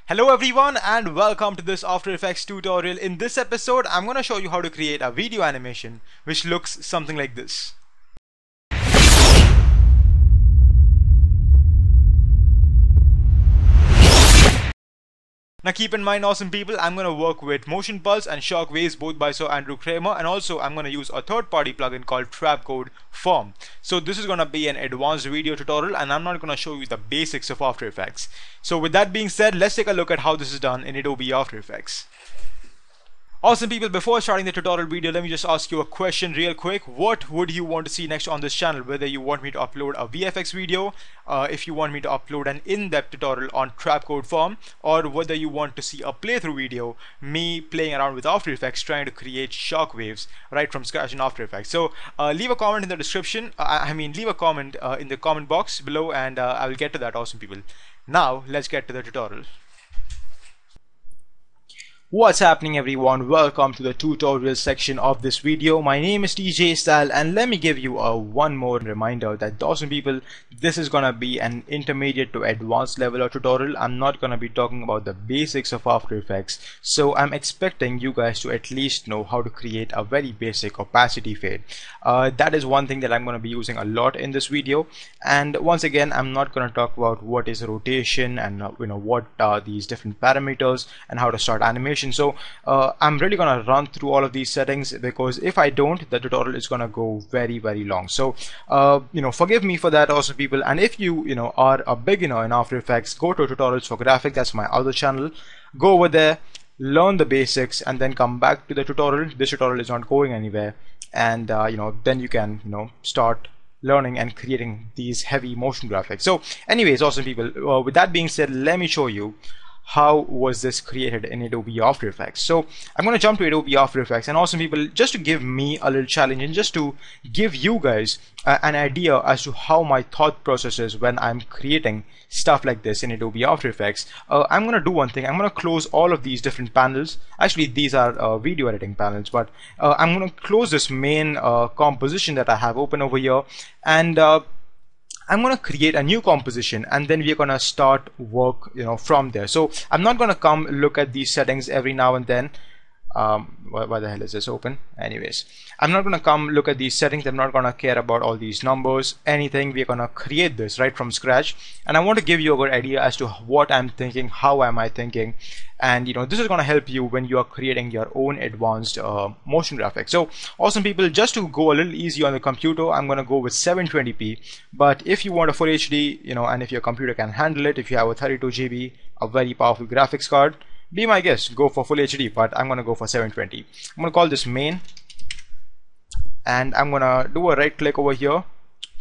Hello everyone and welcome to this After Effects tutorial. In this episode, I'm going to show you how to create a video animation which looks something like this. Now keep in mind, awesome people, I'm going to work with Motion Pulse and Shockwaves, both by Sir Andrew Kramer, and also I'm going to use a third-party plugin called Trapcode Form. So this is going to be an advanced video tutorial and I'm not going to show you the basics of After Effects. So with that being said, let's take a look at how this is done in Adobe After Effects. Awesome people, before starting the tutorial video, let me just ask you a question real quick. What would you want to see next on this channel? Whether you want me to upload a VFX video, if you want me to upload an in-depth tutorial on Trapcode Form, or whether you want to see a playthrough video, me playing around with After Effects, trying to create shockwaves right from scratch in After Effects. So leave a comment in the description, leave a comment in the comment box below, and I will get to that, awesome people. Now let's get to the tutorial. What's happening everyone, welcome to the tutorial section of this video. My name is TJ Style and let me give you one more reminder that awesome people, this is gonna be an intermediate to advanced level of tutorial. I'm not gonna be talking about the basics of After Effects, so I'm expecting you guys to at least know how to create a very basic opacity fade. That is one thing that I'm gonna be using a lot in this video, and once again I'm not gonna talk about what is rotation and what are these different parameters and how to start animation. So I'm really gonna run through all of these settings, because if I don't, the tutorial is gonna go very long. So forgive me for that, awesome people. And if you are a beginner in After Effects, go to tutorials for graphic. That's my other channel. Go over there, learn the basics, and then come back to the tutorial. This tutorial is not going anywhere, and then you can start learning and creating these heavy motion graphics. So anyways, awesome people, with that being said, let me show you how was this created in Adobe After Effects. So I'm going to jump to Adobe After Effects, and awesome people, just to give me a little challenge and just to give you guys an idea as to how my thought process is when I'm creating stuff like this in Adobe After Effects, I'm going to do one thing. I'm going to close all of these different panels. Actually, these are video editing panels, but I'm going to close this main composition that I have open over here, and I'm going to create a new composition, and then we're going to start work from there. So I'm not going to come look at these settings every now and then. Why the hell is this open? Anyways, I'm not going to come look at these settings. I'm not going to care about all these numbers, anything. We're going to create this right from scratch, and I want to give you a good idea as to what I'm thinking, how am I thinking, and this is going to help you when you are creating your own advanced motion graphics. So awesome people, just to go a little easy on the computer, I'm going to go with 720p, but if you want a full HD, and if your computer can handle it, if you have a 32 GB, a very powerful graphics card, be my guest, go for full HD, but I'm gonna go for 720. I'm gonna call this main, and I'm gonna do a right click over here,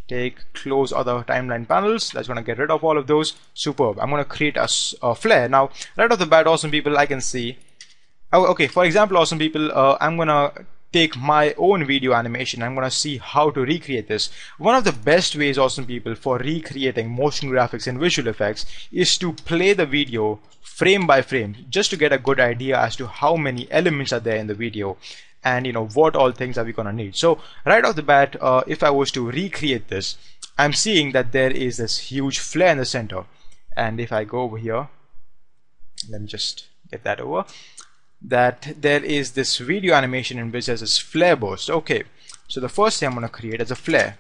take close other timeline panels. That's gonna get rid of all of those. Superb. I'm gonna create a flare. Now right off the bat, awesome people, I can see, okay, for example, awesome people, I'm gonna take my own video animation. I'm gonna see how to recreate this. One of the best ways, awesome people, for recreating motion graphics and visual effects is to play the video frame by frame, just to get a good idea as to how many elements are there in the video, and what all things are we gonna need. So right off the bat, if I was to recreate this, I'm seeing that there is this huge flare in the center, and if I go over here, let me just get that over, that there is this video animation in which there's this flare burst. Okay, so the first thing I'm going to create is a flare.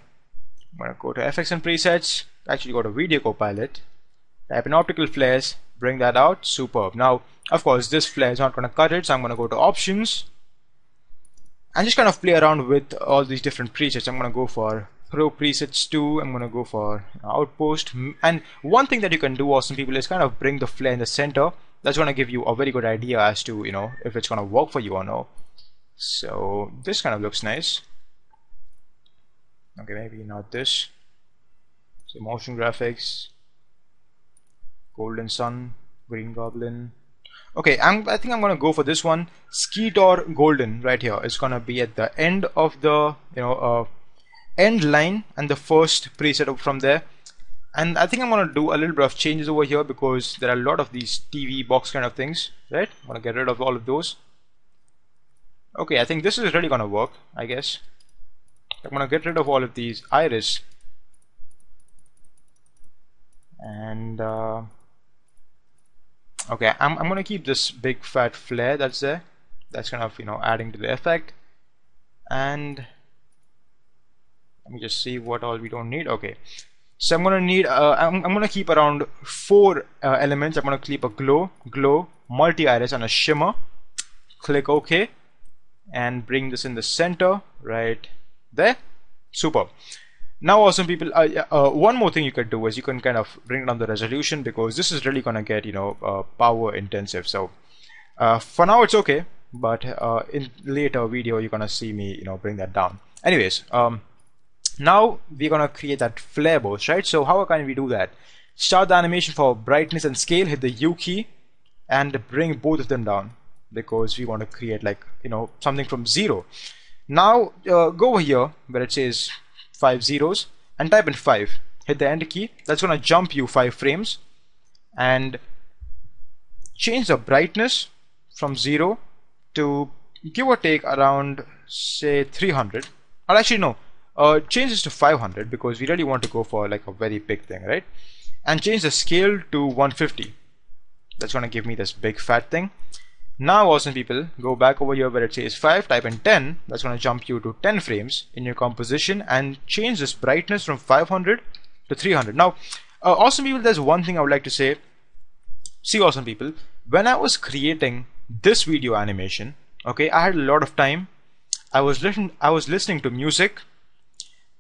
I'm going to go to FX and presets, actually go to Video Copilot, type in optical flares, bring that out. Superb. Now of course this flare is not going to cut it, so I'm going to go to options and just kind of play around with all these different presets. I'm going to go for Pro presets 2, I'm going to go for Outpost, and one thing that you can do, awesome people, is kind of bring the flare in the center. That's going to give you a very good idea as to if it's going to work for you or no. So this kind of looks nice. Okay, maybe not this. So motion graphics, Golden Sun, Green Goblin. Okay, I think I'm going to go for this one, Skeet or Golden. Right here, it's going to be at the end of the end line and the first preset from there. And I think I'm going to do a little bit of changes over here, because there are a lot of these TV box kind of things, right? I'm going to get rid of all of those. Okay, I think this is really going to work, I guess. I'm going to get rid of all of these iris, and Okay, I'm gonna keep this big fat flare that's there. That's kind of, you know, adding to the effect. And let me just see what all we don't need. Okay, so I'm gonna need I'm gonna keep around 4 elements. I'm gonna keep a glow, multi-iris, and a shimmer. Click OK and bring this in the center right there. Super. Now awesome people, one more thing you could do is you can kind of bring down the resolution, because this is really gonna get, you know, power intensive. So for now it's okay, but in later video you're gonna see me, you know, bring that down. Anyways, now we're gonna create that flare burst, right? So how can we do that? Start the animation for brightness and scale, hit the U key and bring both of them down, because we want to create, like, you know, something from 0. Now go over here where it says 5 zeros and type in 5, hit the enter key. That's gonna jump you 5 frames, and change the brightness from 0 to give or take around, say, 300, or actually no, change this to 500, because we really want to go for like a very big thing, right? And change the scale to 150. That's gonna give me this big fat thing. Now awesome people, go back over here where it says 5, type in 10. That's gonna jump you to 10 frames in your composition, and change this brightness from 500 to 300. Now awesome people, there's one thing I would like to say. See awesome people, when I was creating this video animation, okay, I had a lot of time. I was listening to music,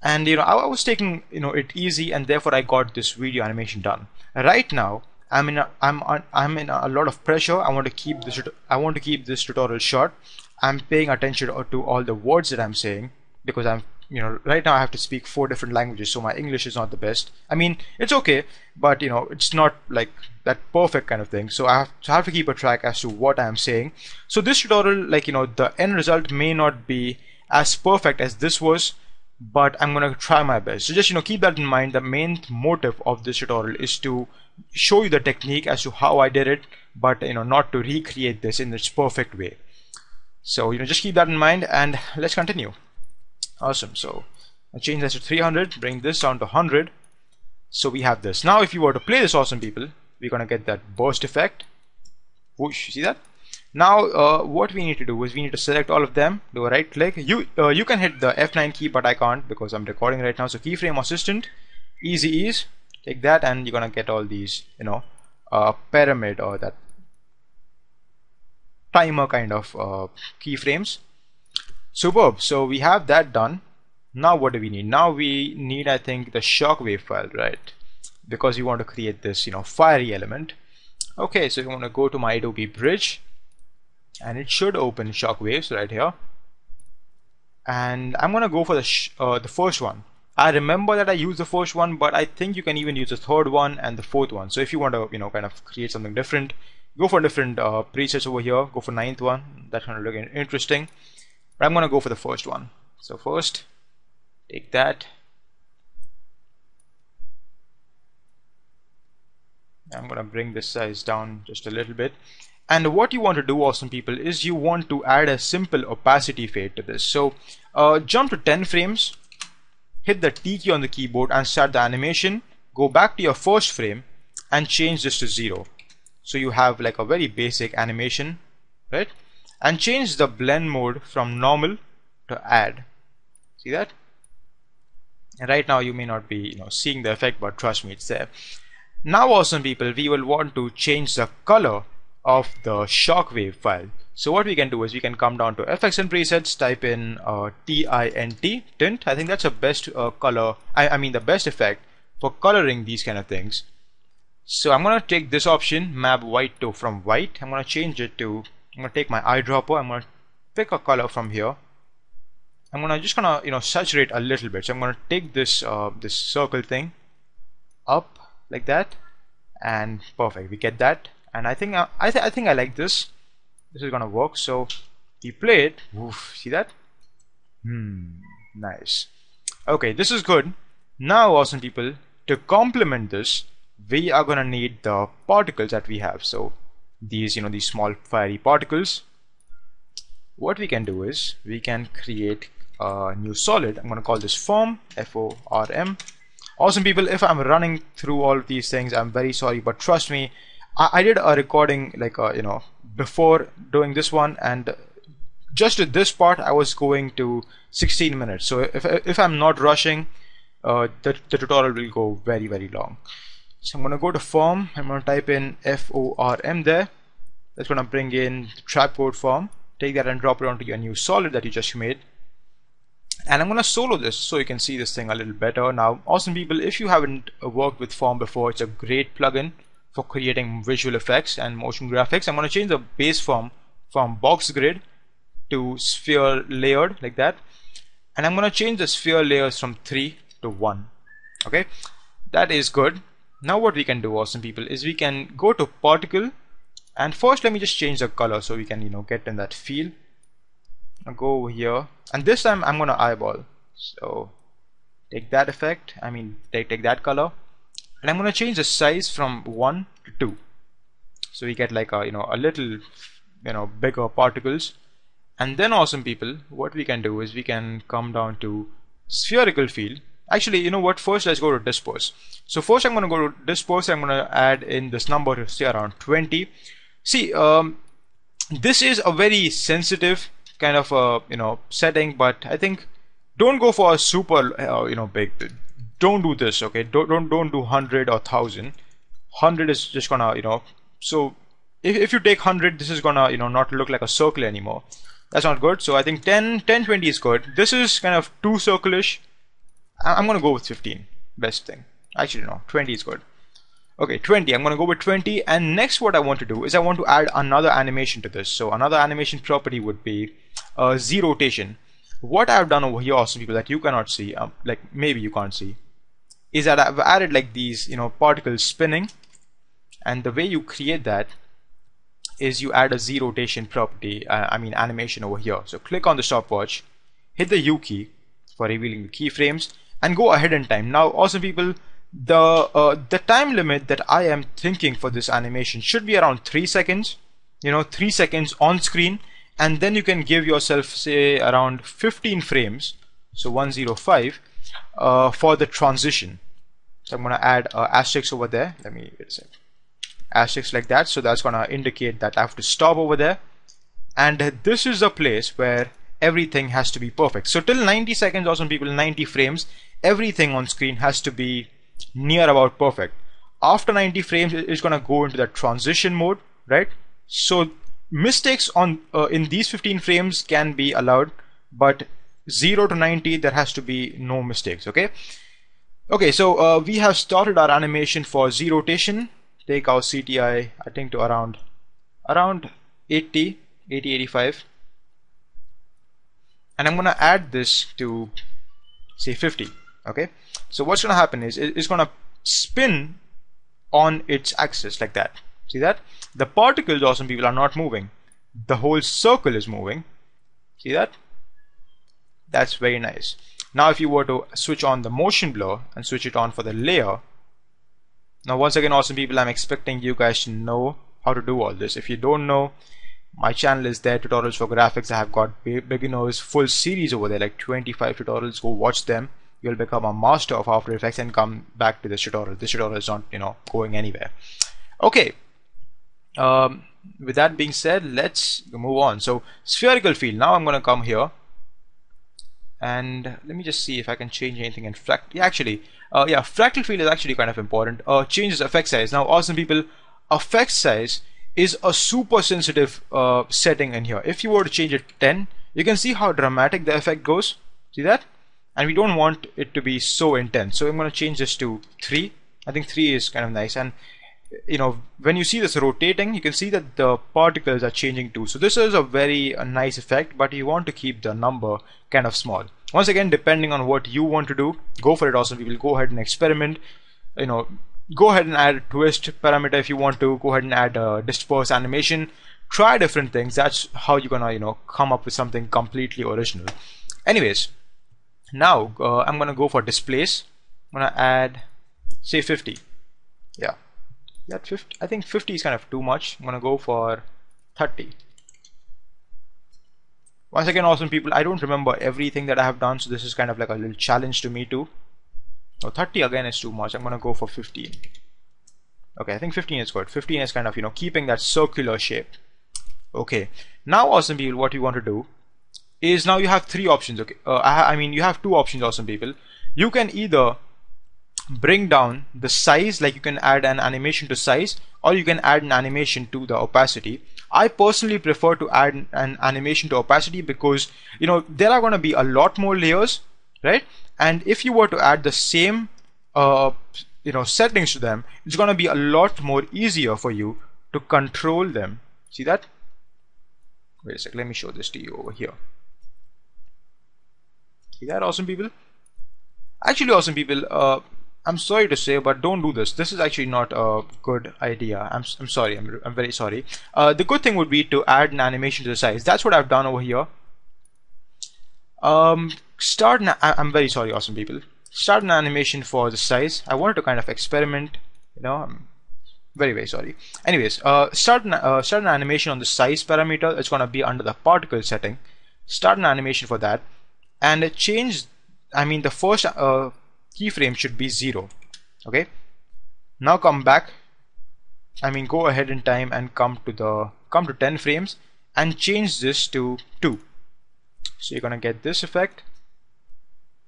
and you know, I was taking, you know, it easy, and therefore I got this video animation done. Right now I'm in a lot of pressure. I want to keep this tutorial short. I'm paying attention to all the words that I'm saying, because I'm, you know, right now I have to speak 4 different languages, so my English is not the best. I mean, it's okay, but you know, it's not like that perfect kind of thing. So I have to keep a track as to what I'm saying. So this tutorial, like, you know, the end result may not be as perfect as this was, but I'm gonna try my best. So just, you know, keep that in mind. The main motive of this tutorial is to show you the technique as to how I did it, but you know, not to recreate this in its perfect way. So you know, just keep that in mind, and let's continue. Awesome. So I change this to 300, bring this down to 100. So we have this. Now if you were to play this awesome people, we're gonna get that burst effect. Whoosh, you see that? Now what we need to do is we need to select all of them, do a right click. You can hit the F9 key, but I can't because I'm recording right now. So keyframe assistant, easy ease, take that, and you're gonna get all these, you know, pyramid or that timer kind of keyframes. Superb. So we have that done. Now what do we need? Now we need, I think, the Shockwave file, right? Because we want to create this, you know, fiery element. Okay, so you want to go to my Adobe Bridge, and it should open Shockwaves right here. And I'm gonna go for the first one. I remember that I used the first one, but I think you can even use the third one and the fourth one. So if you want to, you know, kind of create something different, go for different presets over here. Go for 9th one. That's gonna look interesting. But I'm gonna go for the first one. So first, take that. I'm gonna bring this size down just a little bit. And what you want to do, awesome people, is you want to add a simple opacity fade to this. So jump to 10 frames, hit the T key on the keyboard and start the animation. Go back to your first frame and change this to 0. So you have like a very basic animation, right? And change the blend mode from normal to add. See that? And right now you may not be, you know, seeing the effect, but trust me, it's there. Now awesome people, we will want to change the color of the Shockwave file. So what we can do is we can come down to FX and presets, type in TINT, tint. I think that's the best color, I mean the best effect for coloring these kind of things. So I'm gonna take this option, map white to from white. I'm gonna change it to, I'm gonna take my eyedropper, I'm gonna pick a color from here. I'm gonna just you know, saturate a little bit. So I'm gonna take this this circle thing up like that, and perfect, we get that. And I think I think I like this. This is gonna work. So we play it. Oof, see that? Nice. Okay, this is good. Now awesome people, to complement this, we are gonna need the particles that we have. So these, you know, these small fiery particles. What we can do is we can create a new solid. I'm gonna call this form, FORM. Awesome people, if I'm running through all of these things, I'm very sorry, but trust me, I did a recording like before doing this one, and just to this part I was going to 16 minutes. So if I'm not rushing, the tutorial will go very long. So I'm going to go to form. I'm going to type in FORM there. That's going to bring in the trapcode form. Take that and drop it onto your new solid that you just made. And I'm going to solo this so you can see this thing a little better. Now, awesome people, if you haven't worked with form before, it's a great plugin for creating visual effects and motion graphics. I'm going to change the base form from box grid to sphere layered like that. And I'm going to change the sphere layers from 3 to 1. Okay, that is good. Now what we can do, awesome people, is we can go to particle, and first let me just change the color so we can get in that feel. I'll go over here, and this time I'm gonna eyeball. So take that effect, take that color, and I'm gonna change the size from 1 to 2, so we get like a a little bigger particles. And then awesome people, what we can do is we can come down to spherical field. Actually, you know what, first let's go to disperse. So first I'm going to go to disperse. I'm going to add in this number to say around 20. See, this is a very sensitive kind of setting, but I think don't go for a super big. Don't do this, okay? Don't do 100 or 1000. 100 is just gonna so if you take 100, this is gonna not look like a circle anymore. That's not good. So I think 20 is good. This is kind of too circlish. I'm gonna go with 15, best thing. Actually no, 20 is good. Okay, 20, I'm gonna go with 20. And next what I want to do is I want to add another animation to this. So another animation property would be Z rotation. What I've done over here, awesome people, that you cannot see, like maybe you can't see, is that I've added like these particles spinning. And the way you create that is you add a Z rotation property, animation over here. So click on the stopwatch, hit the U key for revealing the keyframes, and go ahead in time. Now awesome people, the time limit that I am thinking for this animation should be around 3 seconds, 3 seconds on screen, and then you can give yourself say around 15 frames, so 105 for the transition. So I'm going to add asterisk over there. Let me wait a sec. Asterisk like that, so that's going to indicate that I have to stop over there. And this is a place where everything has to be perfect. So till 90 seconds, awesome people, 90 frames, everything on screen has to be near about perfect. After 90 frames, it's going to go into that transition mode, right? So mistakes on in these 15 frames can be allowed, but 0 to 90 there has to be no mistakes. Okay, so we have started our animation for Z rotation. Take our CTI, I think, to around 80, 85, and I'm gonna add this to say 50. Okay, so what's gonna happen is it's gonna spin on its axis like that. See that? The particles, awesome people, are not moving. The whole circle is moving. See that? That's very nice. Now if you were to switch on the motion blur and switch it on for the layer, now once again, awesome people, I'm expecting you guys to know how to do all this. If you don't know, my channel is there, tutorials for graphics. I have got beginners full series over there, like 25 tutorials. Go watch them. You'll become a master of After Effects and come back to this tutorial. This tutorial is not going anywhere. Okay, with that being said, let's move on. So spherical field, now I'm going to come here and let me just see if I can change anything in fractal. Yeah, actually, fractal field is actually kind of important. Changes effect size. Now awesome people, effect size is a super sensitive setting in here. If you were to change it 10, you can see how dramatic the effect goes. See that? And we don't want it to be so intense, so I'm going to change this to 3. I think 3 is kind of nice. And when you see this rotating, you can see that the particles are changing too. So this is a very nice effect, but you want to keep the number kind of small. Once again, depending on what you want to do, go for it. Awesome people, go ahead and experiment. Go ahead and add a twist parameter if you want to. Go ahead and add a disperse animation. Try different things. That's how you're gonna come up with something completely original. Anyways, now I'm gonna go for displace. I'm gonna add say 50. Yeah, 50. I think 50 is kind of too much. I'm gonna go for 30. Once again, awesome people, I don't remember everything that I have done, so this is kind of like a little challenge to me too. So 30 again is too much. I'm gonna go for 15. Okay, I think 15 is good. 15 is kind of, you know, keeping that circular shape. Okay, now awesome people, what you want to do is, now you have three options. Okay, I mean, you have two options, awesome people. You can either bring down the size, like you can add an animation to size, or you can add an animation to the opacity. I personally prefer to add an animation to opacity because, you know, there are going to be a lot more layers, right? And if you were to add the same you know, settings to them, it's going to be a lot more easier for you to control them. See that? Wait a sec, let me show this to you over here. See that, awesome people? Actually, awesome people, I'm sorry to say, but don't do this. This is actually not a good idea. I'm sorry. I'm very sorry. The good thing would be to add an animation to the size. That's what I've done over here. I'm very sorry, awesome people. Start an animation for the size. I wanted to kind of experiment. You know, I'm very sorry. Anyways, start an animation on the size parameter. It's gonna be under the particle setting. Start an animation for that, and change. I mean, the first keyframe should be 0. Okay, now come back, I mean go ahead in time and come to 10 frames and change this to 2. So you're gonna get this effect,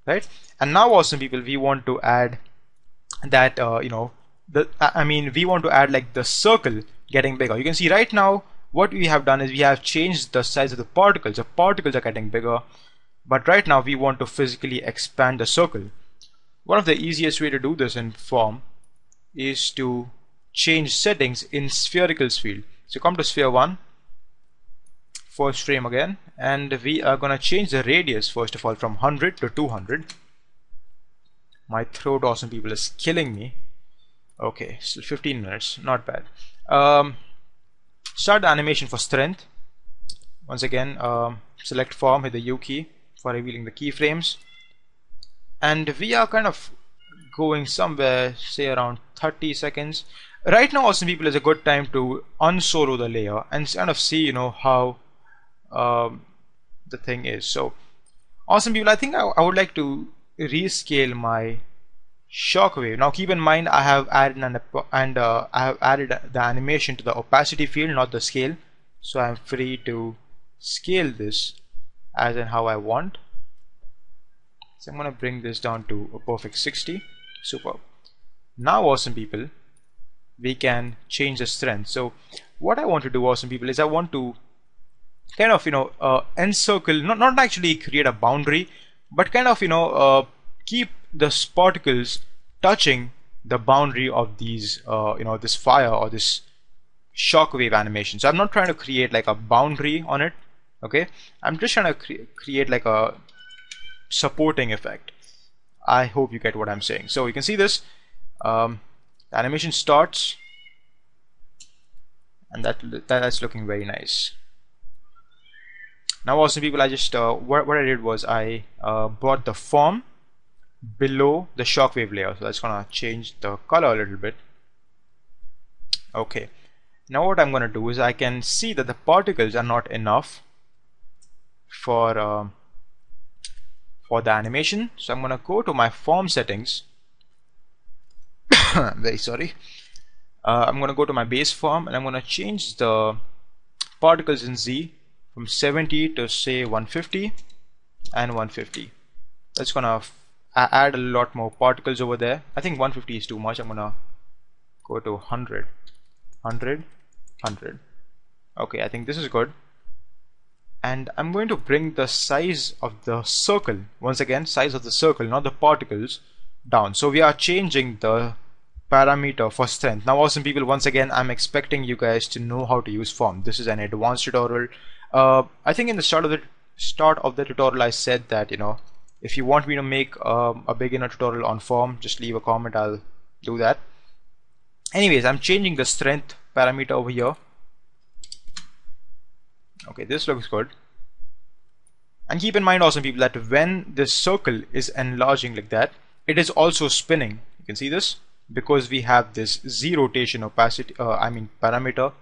right? And now awesome people, we want to add that you know, we want to add like the circle getting bigger. You can see right now what we have done is we have changed the size of the particles. The particles are getting bigger, but right now we want to physically expand the circle. One of the easiest way to do this in form is to change settings in sphericals field. So come to sphere 1, first frame again, and we are gonna change the radius first of all from 100 to 200. My throat, awesome people, is killing me. Okay, still 15 minutes, not bad. Start the animation for strength. Once again, select form, hit the U key for revealing the keyframes. And we are kind of going somewhere, say around 30 seconds. Right now, awesome people, is a good time to unsolo the layer and kind of see, you know, how the thing is. So, awesome people, I think I would like to rescale my Shockwave. Now, keep in mind, I have added the animation to the opacity field, not the scale. So I'm free to scale this as in how I want. So I'm going to bring this down to a perfect 60. Superb. Now, awesome people, we can change the strength. So what I want to do, awesome people, is I want to kind of, you know, encircle, not actually create a boundary, but kind of, you know, keep the particles touching the boundary of these, you know, this fire or this shockwave animation. So I'm not trying to create like a boundary on it. Okay, I'm just trying to create like a supporting effect. I hope you get what I'm saying. So you can see this, the animation starts, and that's looking very nice. Now, awesome people, I just what I did was I brought the form below the shockwave layer. So that's gonna change the color a little bit. Okay, now what I'm gonna do is I can see that the particles are not enough for the animation. So I'm gonna go to my form settings. Very sorry. I'm gonna go to my base form and I'm gonna change the particles in Z from 70 to say 150 and 150. That's gonna add a lot more particles over there. I think 150 is too much. I'm gonna go to 100, 100, 100. Okay, I think this is good. And I'm going to bring the size of the circle, once again, size of the circle, not the particles, down. So we are changing the parameter for strength. Now, awesome people, once again, I'm expecting you guys to know how to use form. This is an advanced tutorial. I think in the start of the tutorial, I said that, you know, if you want me to make a beginner tutorial on form, just leave a comment. I'll do that. Anyways, I'm changing the strength parameter over here. Okay, this looks good. And keep in mind, awesome people, that when this circle is enlarging like that, it is also spinning. You can see this because we have this Z rotation opacity. Parameter.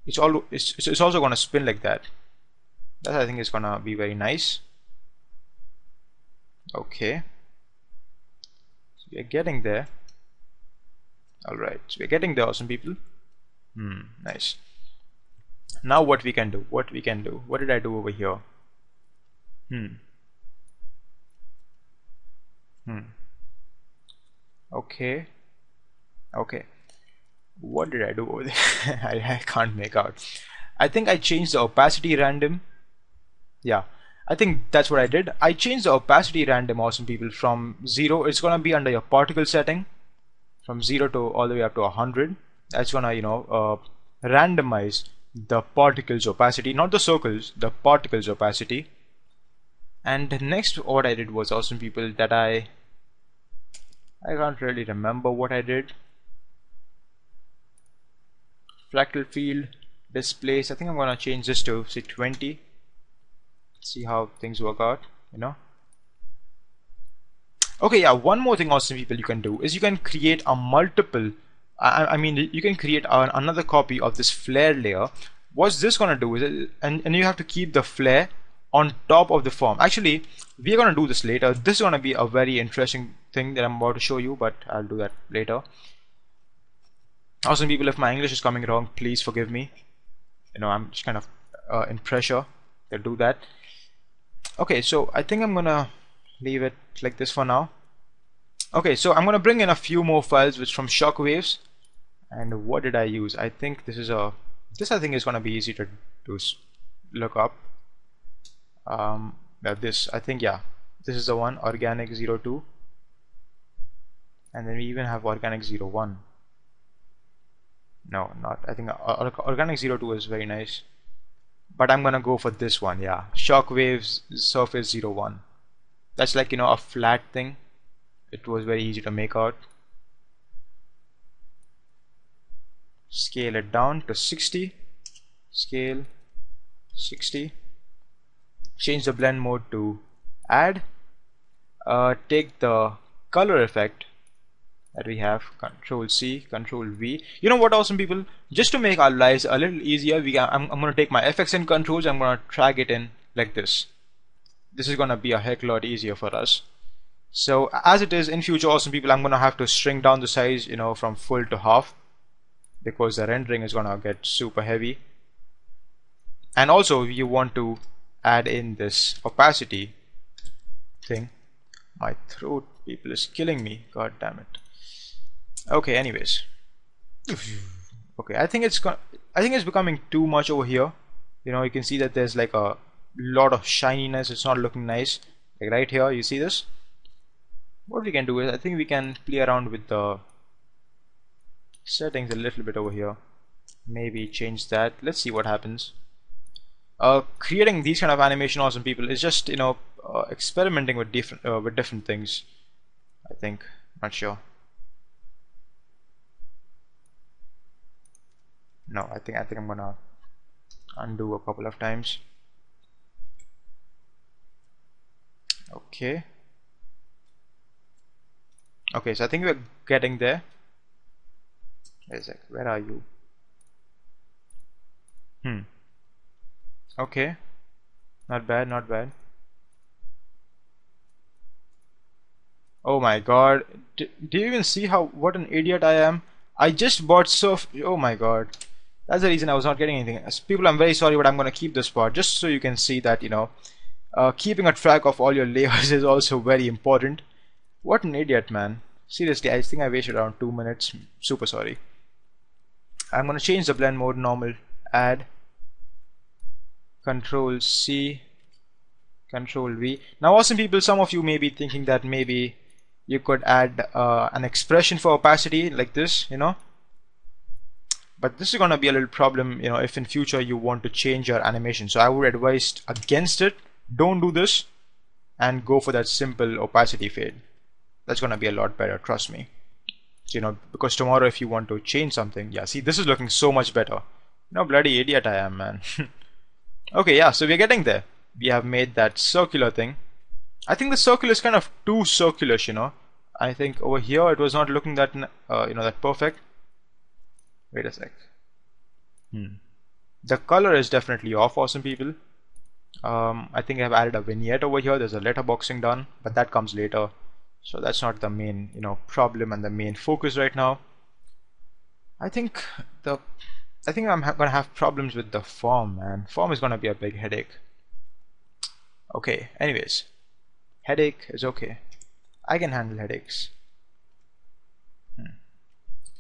It's also going to spin like that. That I think is going to be very nice. Okay, so we are getting there. Alright, so we're getting there, awesome people. Nice. Now what we can do, what did I do over here? Okay, what did I do over there? I can't make out. I think I changed the opacity random. Yeah, I think that's what I did. I changed the opacity random, awesome people, from 0. It's gonna be under your particle setting, from 0 to all the way up to 100. That's gonna, randomize the particles opacity, not the circles, the particles opacity. And next, what I did was, awesome people, that I can't really remember what I did. Fractal field displace. I think I'm gonna change this to say 20. See how things work out, Okay, yeah, one more thing, awesome people, you can do is you can create a multiple. I mean, you can create another copy of this flare layer. What's this gonna do is and you have to keep the flare on top of the form. Actually, we're gonna do this later. This is gonna be a very interesting thing that I'm about to show you, but I'll do that later. Awesome people, if my English is coming wrong, please forgive me. I'm just kind of in pressure to do that. Okay, so I think I'm gonna leave it like this for now. Okay, so I'm gonna bring in a few more files which from Shockwaves. And what did I use? I think this is I think is gonna be easy to look up. This, I think, yeah, this is the one, organic 02, and then we even have organic 01. No, not, I think organic 02 is very nice, but I'm gonna go for this one. Yeah, Shockwaves surface 01. That's like, a flat thing. It was very easy to make out. Scale it down to 60. Scale 60. Change the blend mode to add. Take the color effect that we have, Control C, Control V. You know what, awesome people? Just to make our lives a little easier, I'm going to take my FXN controls. I'm going to drag it in like this. This is going to be a heck lot easier for us. So as it is in future, awesome people, I'm going to have to shrink down the size, from full to half, because the rendering is going to get super heavy. And also, you want to add in this opacity thing. My throat, people, is killing me. God damn it. Okay, anyways. Okay, I think it's becoming too much over here. You can see that there's like a lot of shininess. It's not looking nice. Like right here, you see this? What we can do is, I think we can play around with the settings a little bit over here. Maybe change that. Let's see what happens. Creating these kind of animation, awesome people, is just experimenting with different things. I think, not sure. No, I think I'm gonna undo a couple of times. Okay. Okay, so I think we're getting there. Wait a sec, where are you? Okay, not bad, not bad. Oh my god, do you even see what an idiot I am? I just bought surf. Oh my god, that's the reason I was not getting anything. As people, I'm very sorry, but I'm gonna keep this part just so you can see that keeping a track of all your layers is also very important. What an idiot, man. Seriously, I think I wasted around 2 minutes. Super sorry. I'm gonna change the blend mode, normal, add, Control C, Control V. Now, awesome people, some of you may be thinking that maybe you could add an expression for opacity like this, but this is gonna be a little problem, if in future you want to change your animation. So I would advise against it. Don't do this, and go for that simple opacity fade. That's gonna be a lot better, trust me. So, because tomorrow if you want to change something, yeah, see, this is looking so much better. Bloody idiot I am, man. Okay, yeah, so we're getting there. We have made that circular thing. I think the circle is kind of too circular-ish, I think over here it was not looking that that perfect. Wait a sec. The color is definitely off, awesome people. I think I've added a vignette over here. There's a letterboxing done, but that comes later. So that's not the main, problem and the main focus right now. I think the I'm gonna have problems with the form, man. Form is gonna be a big headache. Okay, anyways, headache is okay. I can handle headaches.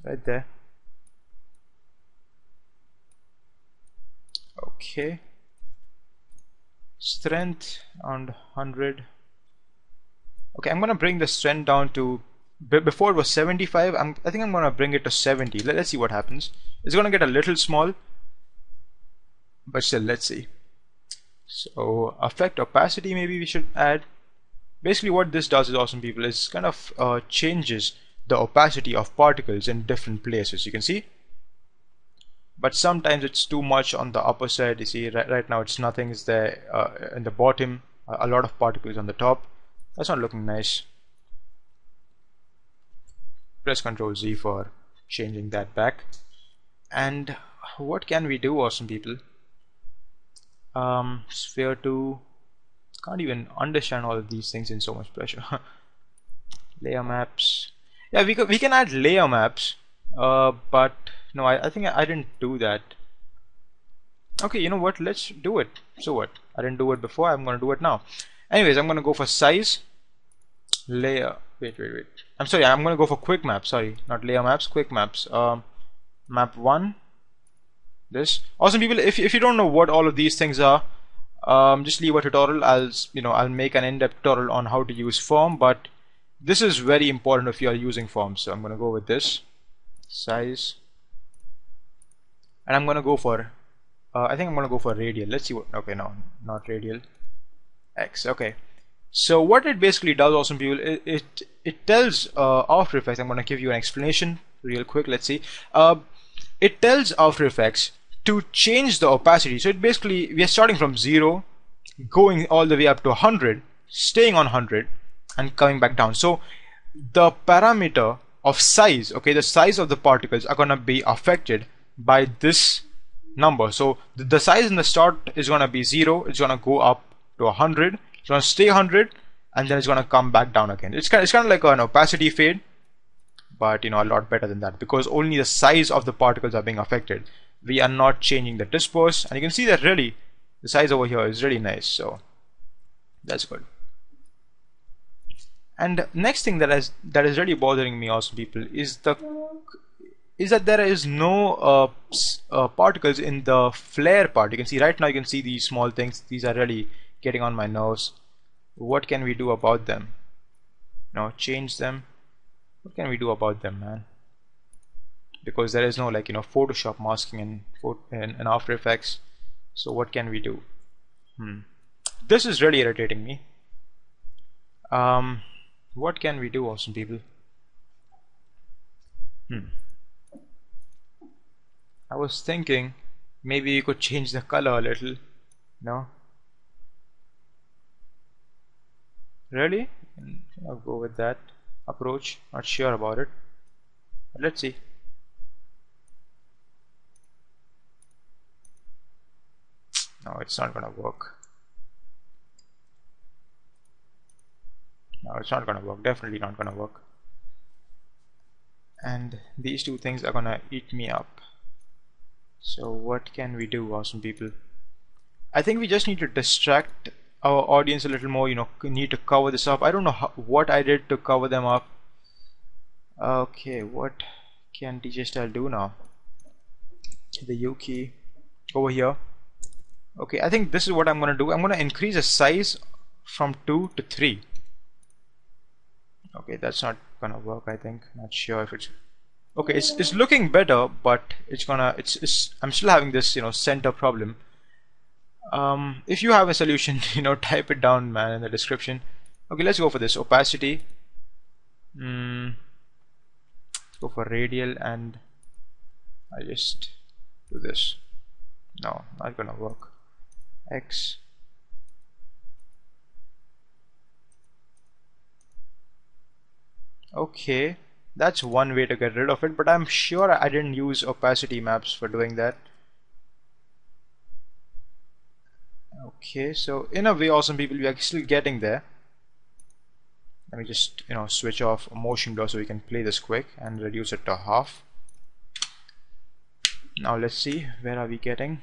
Right there. Okay. Strength around 100. Okay, I'm gonna bring the strength down to before it was 75. I think I'm gonna bring it to 70. Let's see what happens. It's gonna get a little small, but still, let's see. So affect opacity, maybe we should add. Basically, what this does is awesome, people, is kind of changes the opacity of particles in different places. You can see, but sometimes it's too much on the upper side. You see, right now it's nothing is there in the bottom. A lot of particles on the top. That's not looking nice. Press Ctrl Z for changing that back. And what can we do, awesome people? Sphere 2. Can't even understand all of these things in so much pressure. Layer maps. Yeah, we can add layer maps. But no, I think I didn't do that. Okay, you know what? Let's do it. So what? I didn't do it before. I'm gonna do it now. Anyways, I'm gonna go for size. Layer. Wait. I'm sorry. I'm gonna go for quick maps. Sorry, not layer maps. Quick maps. Map 1. This. Awesome, people. If you don't know what all of these things are, just leave a tutorial. I'll make an in-depth tutorial on how to use form. But this is very important if you are using forms. So I'm gonna go with this size, and I'm gonna go for. I think I'm gonna go for radial. Let's see what. Okay, no, not radial. X. Okay. So what it basically does, awesome people, it tells After Effects. I'm going to give you an explanation real quick. Let's see. It tells After Effects to change the opacity. So it basically, we are starting from 0, going all the way up to 100, staying on 100, and coming back down. So the parameter of size, okay, the size of the particles are going to be affected by this number. So the size in the start is going to be 0. It's going to go up to 100. It's going to stay 100, and then it's going to come back down again. It's kind of like an opacity fade, but a lot better than that, because only the size of the particles are being affected. We are not changing the disperse, and you can see that really the size over here is really nice. So that's good. And next thing that is really bothering me, awesome people, is that there is no particles in the flare part. You can see right now. You can see these small things. These are really getting on my nerves. What can we do about them? Change them. What can we do about them, man? Because there is no Photoshop masking in After Effects. So what can we do? This is really irritating me. What can we do, awesome people? I was thinking maybe you could change the color a little. No? Really? I'll go with that approach. Not sure about it, but let's see. No, it's not gonna work. No, it's not gonna work. Definitely not gonna work. And these two things are gonna eat me up. So what can we do, awesome people? I think we just need to distract our audience a little more. Need to cover this up. I don't know what I did to cover them up. Okay, what can DJ Style do now? The U key over here. Okay, I think this is what I'm gonna do. I'm gonna increase the size from 2 to 3. Okay, that's not gonna work. I think. Not sure if it's okay. It's looking better, but I'm still having this center problem. If you have a solution, type it down, man, in the description. Okay, let's go for this opacity. Let's go for radial, and I just do this. No, not gonna work. X. Okay, that's one way to get rid of it, but I'm sure I didn't use opacity maps for doing that. Okay, so in a way, awesome people, we are still getting there. Let me just switch off motion blur so we can play this quick and reduce it to half. Now let's see, where are we getting?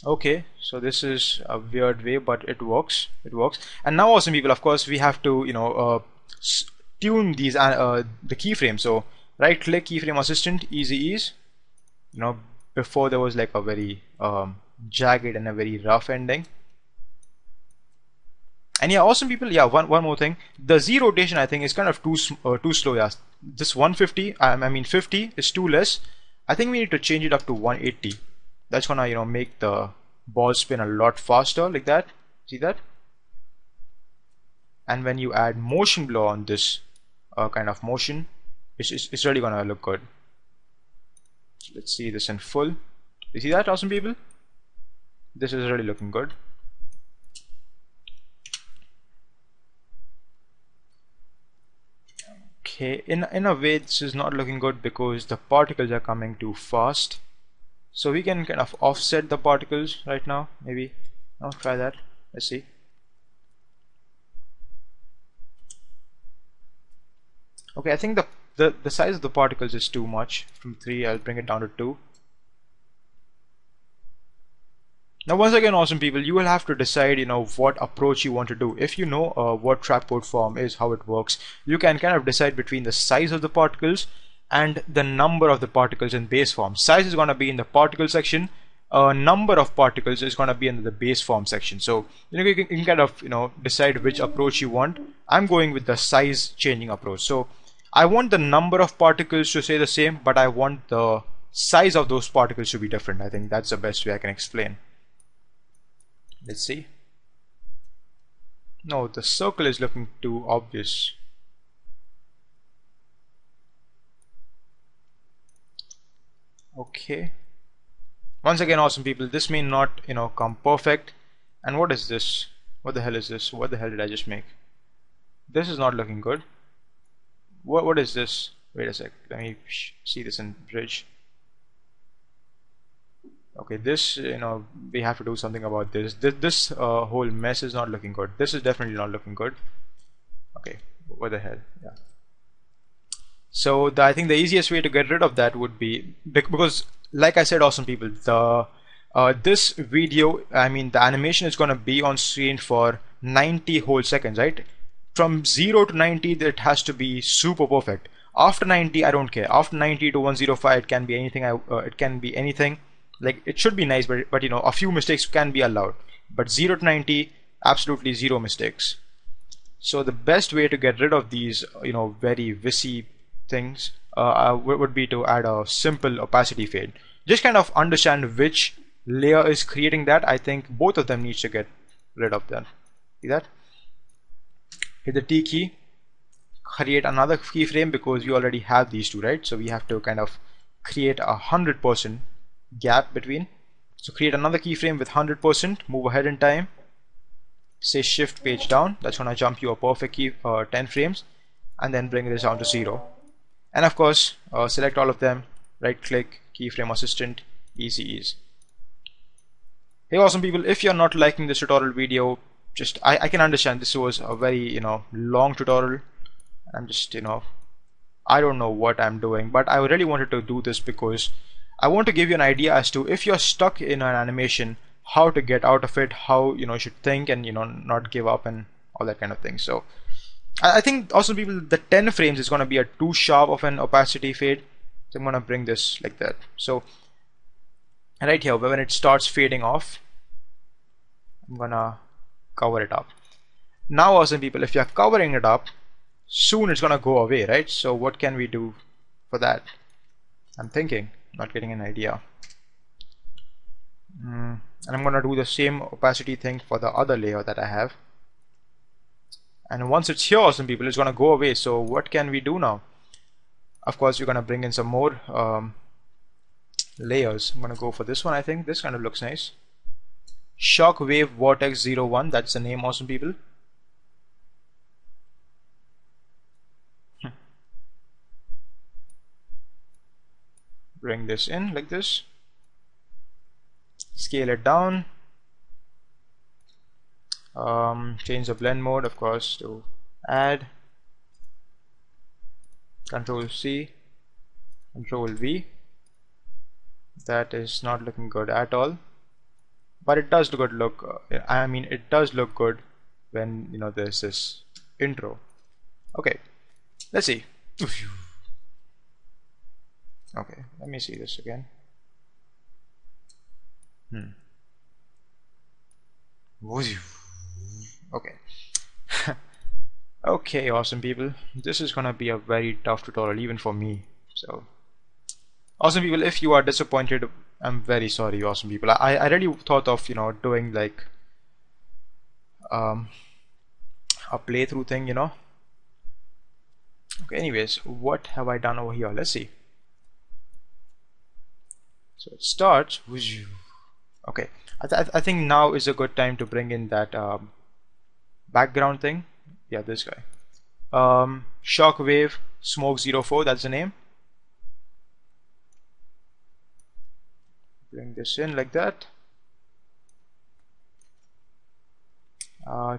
Okay, so this is a weird way, but it works. It works. And now, awesome people, of course, we have to, tune these the keyframes. So right click, keyframe assistant, easy ease. Before there was like a very jagged and a very rough ending. And yeah, awesome people. Yeah, one more thing. The Z rotation I think is kind of too slow. Yeah, this 150. I mean 50 is too less. I think we need to change it up to 180. That's gonna make the ball spin a lot faster, like that. See that? And when you add motion blur on this kind of motion, it's really gonna look good. So let's see this in full. You see that, awesome people? This is really looking good. Okay, in a way this is not looking good because the particles are coming too fast. So we can kind of offset the particles right now, maybe. Now try that. Let's see. Okay, I think the size of the particles is too much. From 3, I'll bring it down to 2. Now once again, awesome people, you will have to decide what approach you want to do. If you know what trapode form is, how it works, you can kind of decide between the size of the particles and the number of the particles in base form. Size is going to be in the particle section, number of particles is going to be in the base form section. So you can kind of decide which approach you want. I'm going with the size changing approach. So I want the number of particles to stay the same, but I want the size of those particles to be different. I think that's the best way I can explain. Let's see. No, the circle is looking too obvious. Okay. Once again, awesome people, this may not come perfect. And what is this? What the hell is this? What the hell did I just make? This is not looking good. What is this? Wait a sec, let me see this in bridge. Okay, this we have to do something about this. This whole mess is not looking good. This is definitely not looking good. Okay, what the hell? Yeah. So I think the easiest way to get rid of that would be, because like I said, awesome people, the this video, I mean the animation is going to be on screen for 90 whole seconds, right? From 0 to 90 it has to be super perfect. After 90 I don't care. After 90 to 105 it can be anything. It can be anything. Like it should be nice, but a few mistakes can be allowed. But 0 to 90, absolutely 0 mistakes. So the best way to get rid of these very viscy things would be to add a simple opacity fade. Just kind of understand which layer is creating that. I think both of them needs to get rid of that. See that? Hit the T key, create another keyframe because you already have these two, right? So we have to kind of create 100% gap between. So create another keyframe with 100%, move ahead in time, say shift page down. That's gonna jump you a perfect 10 frames, and then bring this down to 0. And of course select all of them, right click, keyframe assistant, easy ease. Hey awesome people, if you're not liking this tutorial video, just I can understand this was a very long tutorial. I'm just I don't know what I'm doing, but I really wanted to do this because I want to give you an idea as to if you're stuck in an animation, how to get out of it, how you should think and not give up and all that kind of thing. So I think awesome people, the 10 frames is going to be a too sharp of an opacity fade, so I'm going to bring this like that. So right here when it starts fading off, I'm gonna cover it up. Now awesome people, if you're covering it up, soon it's gonna go away, right? So what can we do for that? I'm thinking, not getting an idea. And I'm gonna do the same opacity thing for the other layer that I have. And once it's here, awesome people, it's gonna go away. So what can we do now? Of course, we're gonna bring in some more layers. I'm gonna go for this one. I think this kind of looks nice. Shockwave Vortex 01, that's the name, awesome people. Bring this in like this, scale it down, change the blend mode of course to add, Control C, Control V, That is not looking good at all, but it does look I mean, it does look good when, you know, there's this intro. Okay, let's see. Okay, let me see this again. Okay. Okay, awesome people, this is gonna be a very tough tutorial even for me. So awesome people, if you are disappointed, I'm very sorry. Awesome people, I really thought of, you know, doing like a playthrough thing, you know. Okay, anyways, what have I done over here? Let's see. So it starts. Okay, I think now is a good time to bring in that background thing. Yeah, this guy. Shockwave Smoke04, that's the name. Bring this in like that.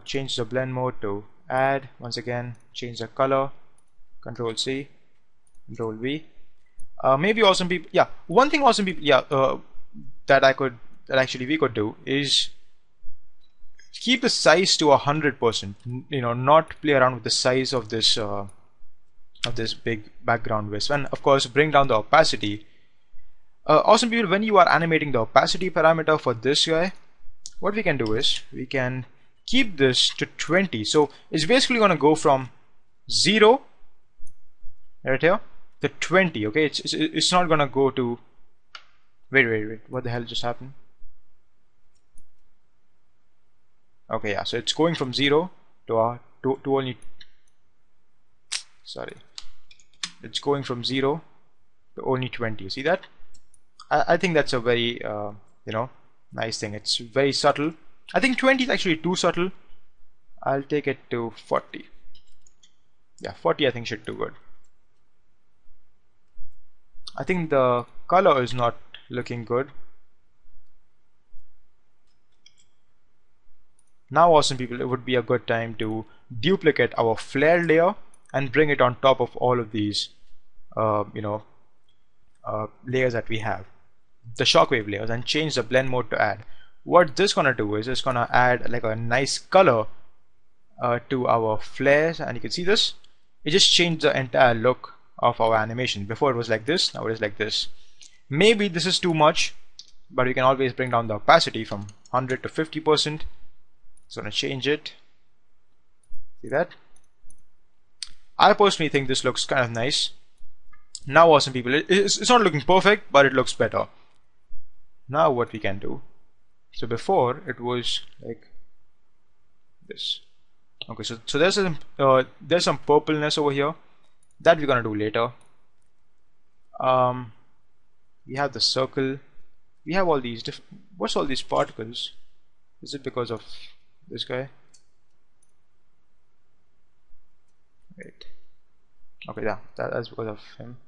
Change the blend mode to add. Once again, change the color. Control C, Control V. Maybe awesome people. Yeah, one thing awesome people. Yeah, that actually we could do is keep the size to 100%. You know, not play around with the size of this big background wisp, and of course bring down the opacity. Awesome people, when you are animating the opacity parameter for this guy, what we can do is we can keep this to 20. So it's basically going to go from 0 right here to 20. Okay, it's not gonna go to wait, what the hell just happened? Okay, yeah, so it's going from 0 to only, sorry, it's going from 0 to only 20. See that? I think that's a very you know, nice thing. It's very subtle. I think 20 is actually too subtle. I'll take it to 40. Yeah, 40 I think should do good. I think the color is not looking good. Now awesome people, it would be a good time to duplicate our flare layer and bring it on top of all of these you know, layers that we have, the shockwave layers, and change the blend mode to add. What this gonna do is it's gonna add like a nice color to our flares, and you can see this, it just changed the entire look of our animation. Before it was like this, now it is like this. Maybe this is too much, but we can always bring down the opacity from 100 to 50%. It's gonna change it. See that? I personally think this looks kind of nice. Now awesome people, it's not looking perfect, but it looks better. Now what we can do, so before it was like this. Okay, so there's some purpleness over here that we're gonna do later. We have the circle, we have all these what's all these particles? Is it because of this guy? Wait, okay, yeah, that's because of him.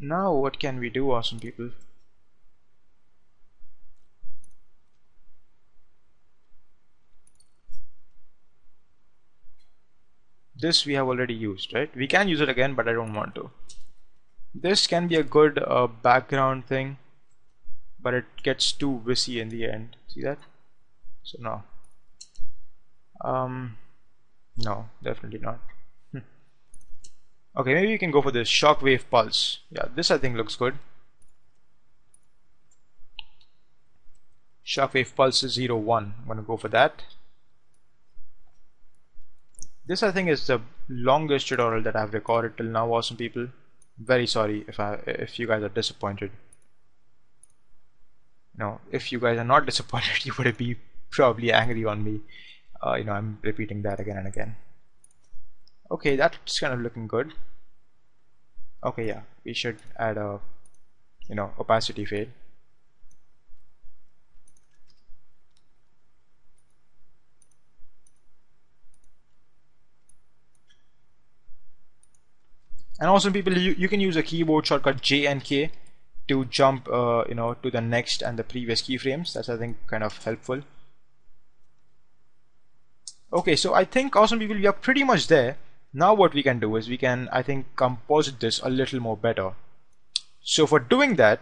Now what can we do, awesome people? This we have already used, right? We can use it again, but I don't want to. This can be a good background thing, but it gets too wissy in the end. See that? So no. No, definitely not. Okay, maybe we can go for this shockwave pulse. Yeah, this I think looks good. Shockwave pulse 01. I'm gonna go for that. This I think is the longest tutorial that I've recorded till now, awesome people. Very sorry if you guys are disappointed. No, if you guys are not disappointed, you would be probably angry on me. You know, I'm repeating that again and again. Okay, that's kind of looking good. Okay, yeah, we should add a, you know, opacity fade. And also people, you can use a keyboard shortcut J and K to jump you know, to the next and the previous keyframes. That's I think kind of helpful. Okay, so I think awesome people, we are pretty much there. Now what we can do is we can, I think, composite this a little more better. So for doing that,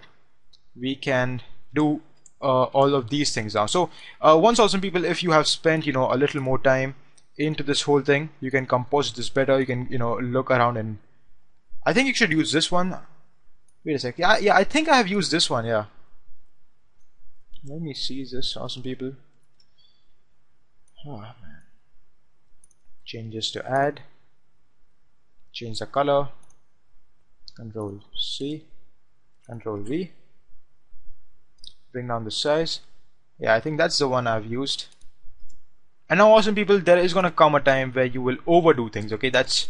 we can do all of these things now. So once awesome people, if you have spent a little more time into this whole thing, you can compose this better. You can look around, and I think you should use this one. Wait a sec. Yeah, I think I have used this one. Yeah, let me see this, awesome people. Oh man. Changes to add, change the color, Control C, Control V, bring down the size. Yeah, I think that's the one I've used. And now awesome people, there is gonna come a time where you will overdo things. Okay, that's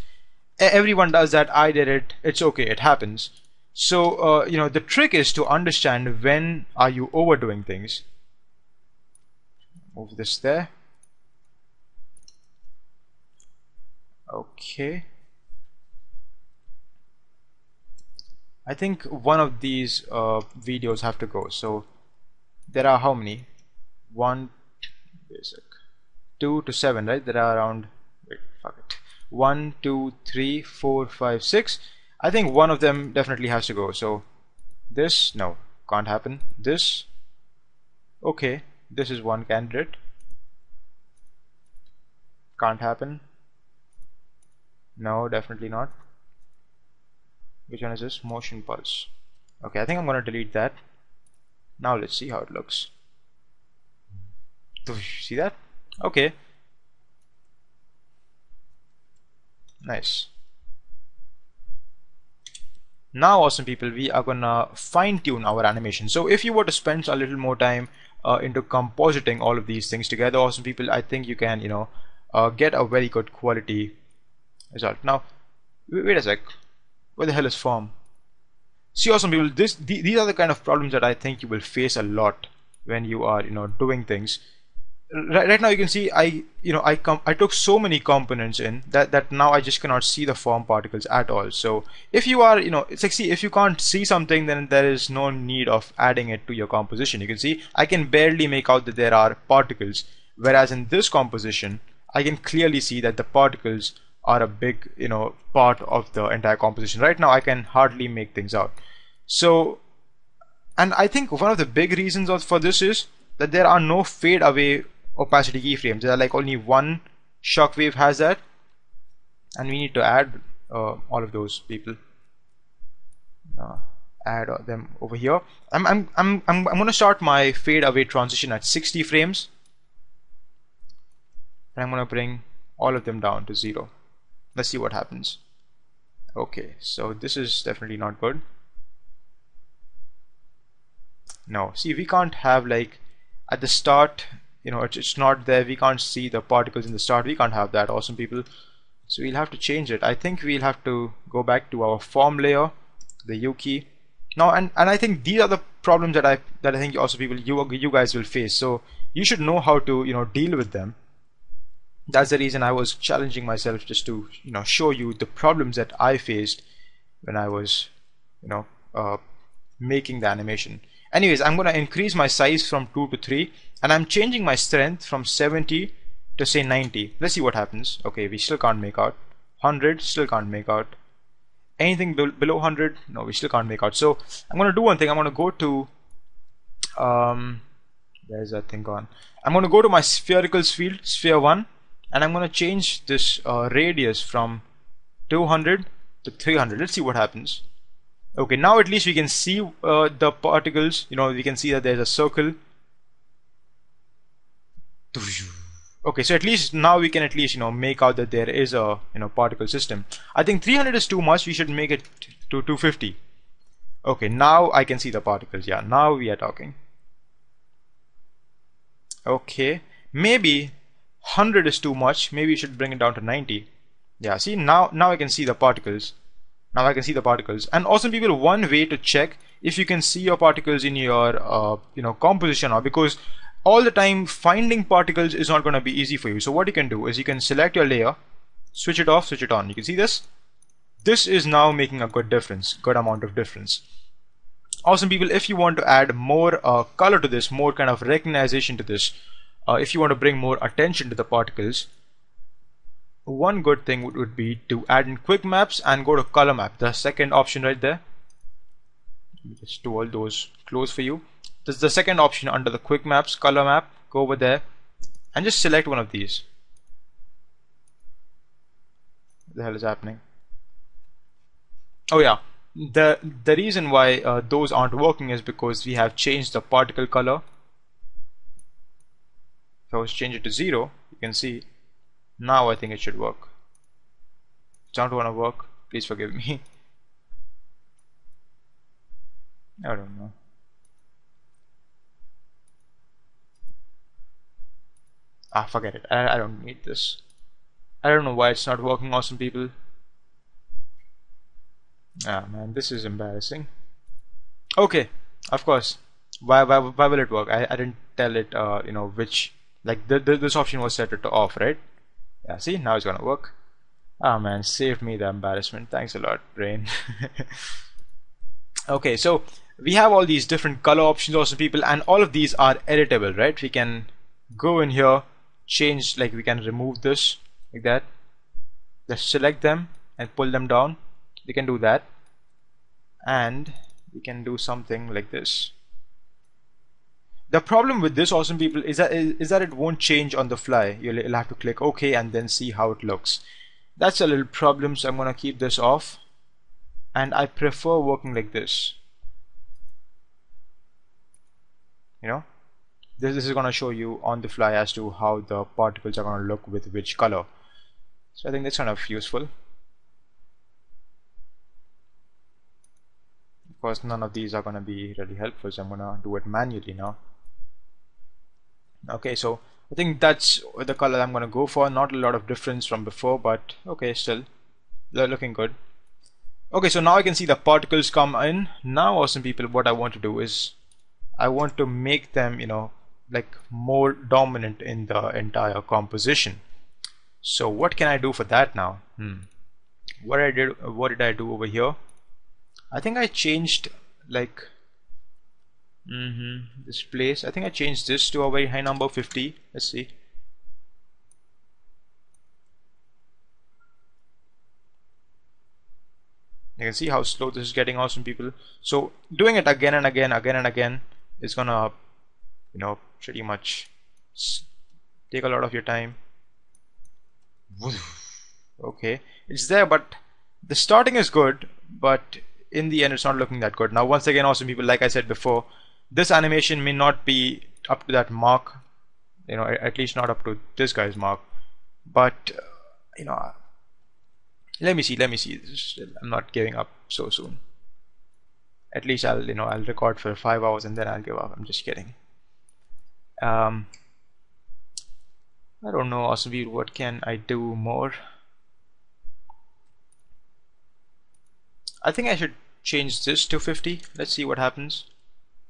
everyone does that. I did it. It's okay, it happens. So the trick is to understand when are you overdoing things. Move this there. Okay, I think one of these videos have to go. So there are how many? 1, basic, 2 to 7, right? There are around, wait, fuck it, 1, 2, 3, 4, 5, 6. I think one of them definitely has to go. So this, no, can't happen. This, okay, this is one candidate, can't happen. No, definitely not. Which one is this? Motion pulse. Okay, I think I'm gonna delete that. Now let's see how it looks. See that? Okay, nice. Now awesome people, we are gonna fine-tune our animation. So if you were to spend a little more time into compositing all of these things together, awesome people, I think you can get a very good quality result. Now wait a sec, where the hell is form? See awesome people, these are the kind of problems that I think you will face a lot when you are doing things. Right now you can see I took so many components in that now I just cannot see the form particles at all. So if you are it's like, see, if you can't see something, then there is no need of adding it to your composition. You can see I can barely make out that there are particles, whereas in this composition I can clearly see that the particles are a big part of the entire composition. Right now I can hardly make things out. So, and I think one of the big reasons for this is that there are no fade away opacity keyframes. There are like only one. Shockwave has that, and we need to add all of those people. Add them over here. I'm gonna start my fade away transition at 60 frames, and I'm gonna bring all of them down to 0. Let's see what happens. Okay, so this is definitely not good. No, see, we can't have like at the start, it's not there. We can't see the particles in the start. We can't have that, awesome people. So we'll have to change it. I think we'll have to go back to our form layer, the U key. Now, and I think these are the problems that I think also people you guys will face. So you should know how to deal with them. That's the reason I was challenging myself just to show you the problems that I faced when I was making the animation. Anyways, I'm gonna increase my size from 2 to 3, and I'm changing my strength from 70 to say 90. Let's see what happens. Okay, we still can't make out. 100, still can't make out. Anything below 100, no, we still can't make out. So I'm gonna do one thing. I'm gonna go to there's that thing gone. I'm gonna go to my spherical field, sphere 1, and I'm gonna change this radius from 200 to 300. Let's see what happens. Okay, now at least we can see the particles. We can see that there's a circle. Okay, so at least now we can at least make out that there is a particle system. I think 300 is too much. We should make it to 250. Okay, now I can see the particles. Yeah, now we are talking. Okay, maybe 100 is too much. Maybe we should bring it down to 90. Yeah, see, now I can see the particles. Now I can see the particles. And awesome people, one way to check if you can see your particles in your composition, or because all the time finding particles is not going to be easy for you. So what you can do is you can select your layer, switch it off, switch it on. You can see this. This is now making a good amount of difference. Awesome people, if you want to add more color to this, more kind of recognition to this, if you want to bring more attention to the particles, one good thing would be to add in quick maps and go to color map, the second option right there. Just do all those close for you. This is the second option under the quick maps color map. Go over there and just select one of these. What the hell is happening? Oh yeah, the reason why those aren't working is because we have changed the particle color. If I was to change it to 0, you can see now I think it should work. Don't want to work, please forgive me. I don't know. Forget it. I don't need this. I don't know why it's not working, awesome people. Man, this is embarrassing. Okay, of course. Why will it work? I didn't tell it you know, which, like this option was set to off, right? Yeah, see, now it's gonna work. Man, saved me the embarrassment. Thanks a lot, brain. Okay, so we have all these different color options, awesome people, and all of these are editable, right? We can go in here, change, like we can remove this like that. Just select them and pull them down. We can do that, and we can do something like this. The problem with this, awesome people, is that it won't change on the fly. You'll have to click OK and then see how it looks. That's a little problem, so I'm gonna keep this off, and I prefer working like this. You know, this is gonna show you on the fly as to how the particles are gonna look with which color. So I think that's kind of useful. Of course, none of these are gonna be really helpful, so I'm gonna do it manually now. Okay, so I think that's the color I'm gonna go for. Not a lot of difference from before, but okay, still they're looking good. Okay, so now I can see the particles come in. Now, awesome people, what I want to do is I want to make them, you know, like more dominant in the entire composition. So what can I do for that now? What did I do over here? I think I changed like this place. I think I changed this to a very high number, 50. Let's see. You can see how slow this is getting, awesome people. So doing it again and again is gonna, you know, pretty much take a lot of your time. Okay, it's there, but the starting is good, but in the end it's not looking that good. Now once again, awesome people, like I said before, this animation may not be up to that mark, you know, at least not up to this guy's mark, but you know, let me see. I'm not giving up so soon. At least I'll record for 5 hours and then I'll give up. I'm just kidding. I don't know, awesome people, what can I do more? I think I should change this to 50. Let's see what happens.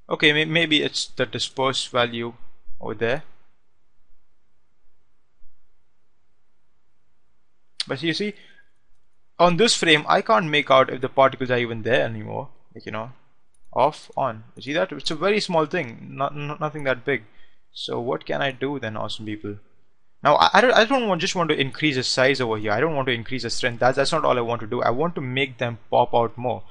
Okay, maybe it's the dispersed value over there. But you see, on this frame, I can't make out if the particles are even there anymore. Like, you know, off, on. You see that? It's a very small thing, nothing that big. So what can I do then, awesome people? Now I don't just want to increase the size over here. I don't want to increase the strength. That's not all I want to do. I want to make them pop out more.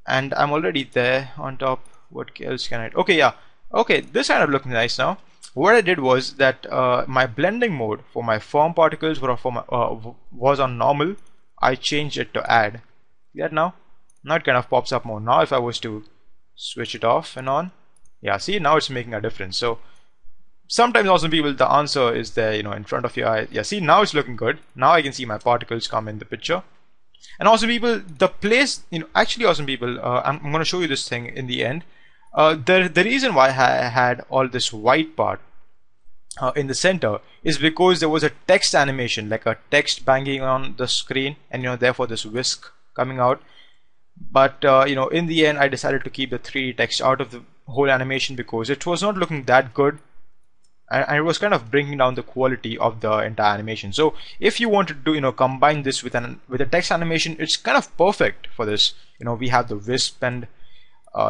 And I'm already there on top. What else can I do? Okay, yeah. Okay, this kind of looks nice now. What I did was that my blending mode for my form particles was on normal. I changed it to add. See that now? Now it kind of pops up more. Now if I was to switch it off and on, yeah, see, now it's making a difference. So sometimes awesome people, the answer is there, you know, in front of your eye. Yeah, see, now it's looking good. Now I can see my particles come in the picture. And awesome people, the place, you know, actually awesome people, I'm going to show you this thing in the end. The reason why I had all this white part in the center is because there was a text animation, like a text banging on the screen, and you know, therefore this whisk coming out. But you know, in the end I decided to keep the 3D text out of the whole animation because it was not looking that good, and it was kind of bringing down the quality of the entire animation. So if you want to do, you know, combine this with a text animation, it's kind of perfect for this. You know, we have the wisp and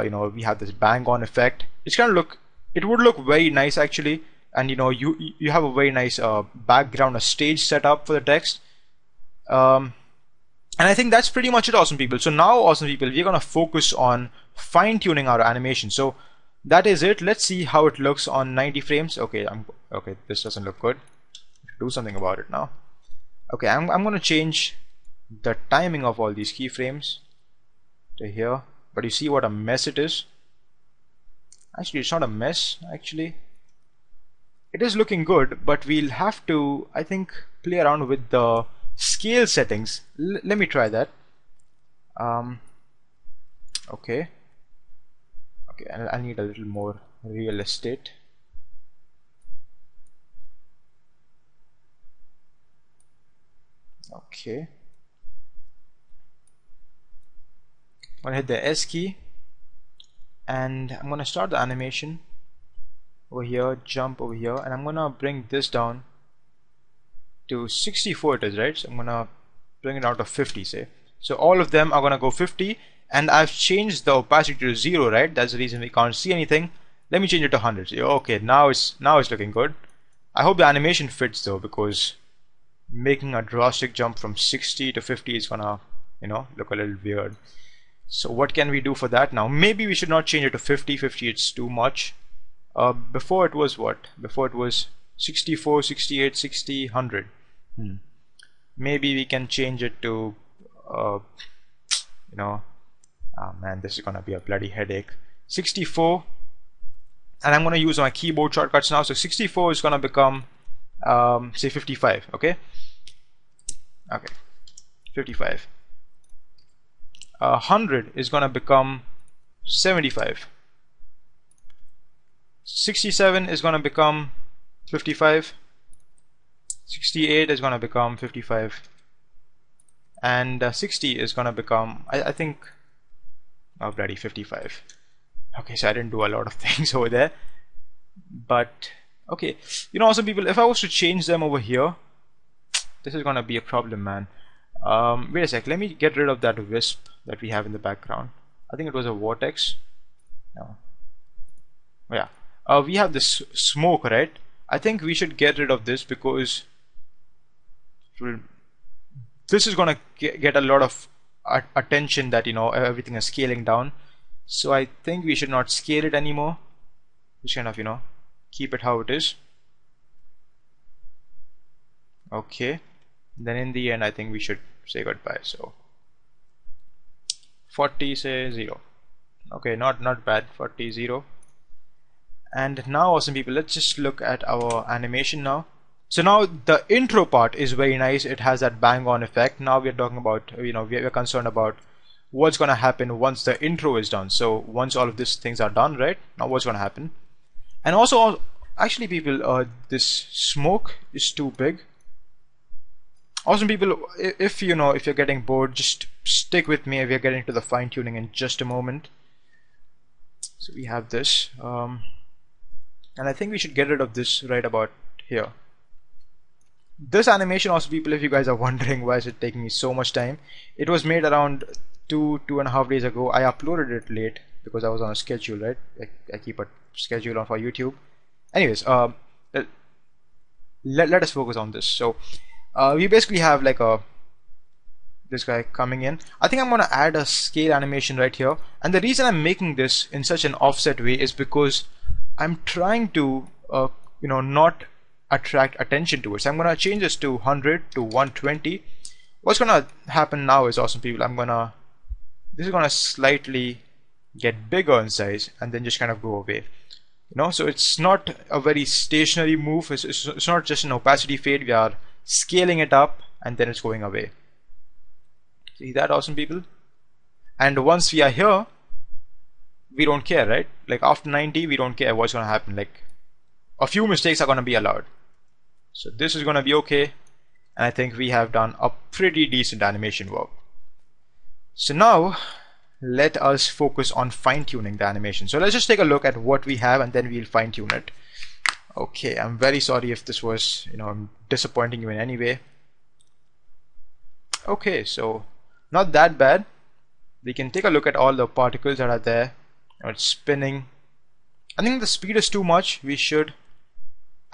you know, we have this bang on effect. It's gonna look, it would look very nice actually. And you know, you have a very nice background, a stage set up for the text. And I think that's pretty much it, awesome people. So now, awesome people, we're gonna focus on fine-tuning our animation. So that is it. Let's see how it looks on 90 frames. Okay, okay, this doesn't look good. Do something about it now. Okay, I'm gonna change the timing of all these keyframes to here. But you see what a mess it is? Actually, it's not a mess, actually. It is looking good, but we'll have to, I think, play around with the scale settings. Let me try that. Okay. Okay, I need a little more real estate. Okay. I'm gonna hit the S key, and I'm gonna start the animation over here, jump over here, and I'm gonna bring this down to 64 it is, right? So I'm gonna bring it out to 50, say. So all of them are gonna go 50, and I've changed the opacity to 0, right? That's the reason we can't see anything. Let me change it to 100. So, okay, now it's looking good. I hope the animation fits though, because making a drastic jump from 60 to 50 is gonna, you know, look a little weird. So what can we do for that now? Maybe we should not change it to 50. 50, it's too much. Before it was what? Before it was 64, 68, 60, 100. Maybe we can change it to, you know, oh man, this is gonna be a bloody headache. 64, and I'm gonna use my keyboard shortcuts now. So 64 is gonna become, say 55. Okay. Okay, 55. 100 is gonna become 75. 67 is gonna become 55. 68 is gonna become 55, and 60 is gonna become, I think, oh bloody 55. Okay, so I didn't do a lot of things over there, but okay. You know, awesome people, if I was to change them over here, this is gonna be a problem, man. Wait a sec, let me get rid of that wisp that we have in the background. I think it was a vortex. No. Oh, yeah. We have this smoke, right? I think we should get rid of this, because this is gonna get a lot of attention that, you know, everything is scaling down. So I think we should not scale it anymore. Just kind of, you know, keep it how it is. Okay. Then in the end, I think we should say goodbye. So 40, say 0. Okay, not bad. 40, 0. And now, awesome people, let's just look at our animation now. So now the intro part is very nice. It has that bang on effect. Now we're talking about, you know, we're concerned about what's gonna happen once the intro is done. So once all of these things are done, right? Now what's gonna happen? And also, actually people, this smoke is too big. Awesome people, if you know, if you're getting bored, just stick with me. We're getting to the fine tuning in just a moment. So we have this, and I think we should get rid of this right about here. This animation, also people, if you guys are wondering why is it taking me so much time, it was made around 2.5 days ago. I uploaded it late because I was on a schedule, right? I keep a schedule on for YouTube. Anyways, let us focus on this. So we basically have like this guy coming in. I think I'm gonna add a scale animation right here, and the reason I'm making this in such an offset way is because I'm trying to you know, not attract attention to it. So I'm gonna change this to 100 to 120. What's gonna happen now is, awesome people, this is gonna slightly get bigger in size and then just kind of go away. You know, so it's not a very stationary move. It's not just an opacity fade. We are scaling it up and then it's going away. See that, awesome people? And once we are here, we don't care, right? Like after 90, we don't care what's gonna happen. Like a few mistakes are gonna be allowed. So this is gonna be okay, and I think we have done a pretty decent animation work. So now let us focus on fine-tuning the animation. So let's just take a look at what we have and then we'll fine-tune it. Okay, I'm very sorry if this was, you know, disappointing you in any way. Okay, so not that bad. We can take a look at all the particles that are there. It's spinning. I think the speed is too much. We should.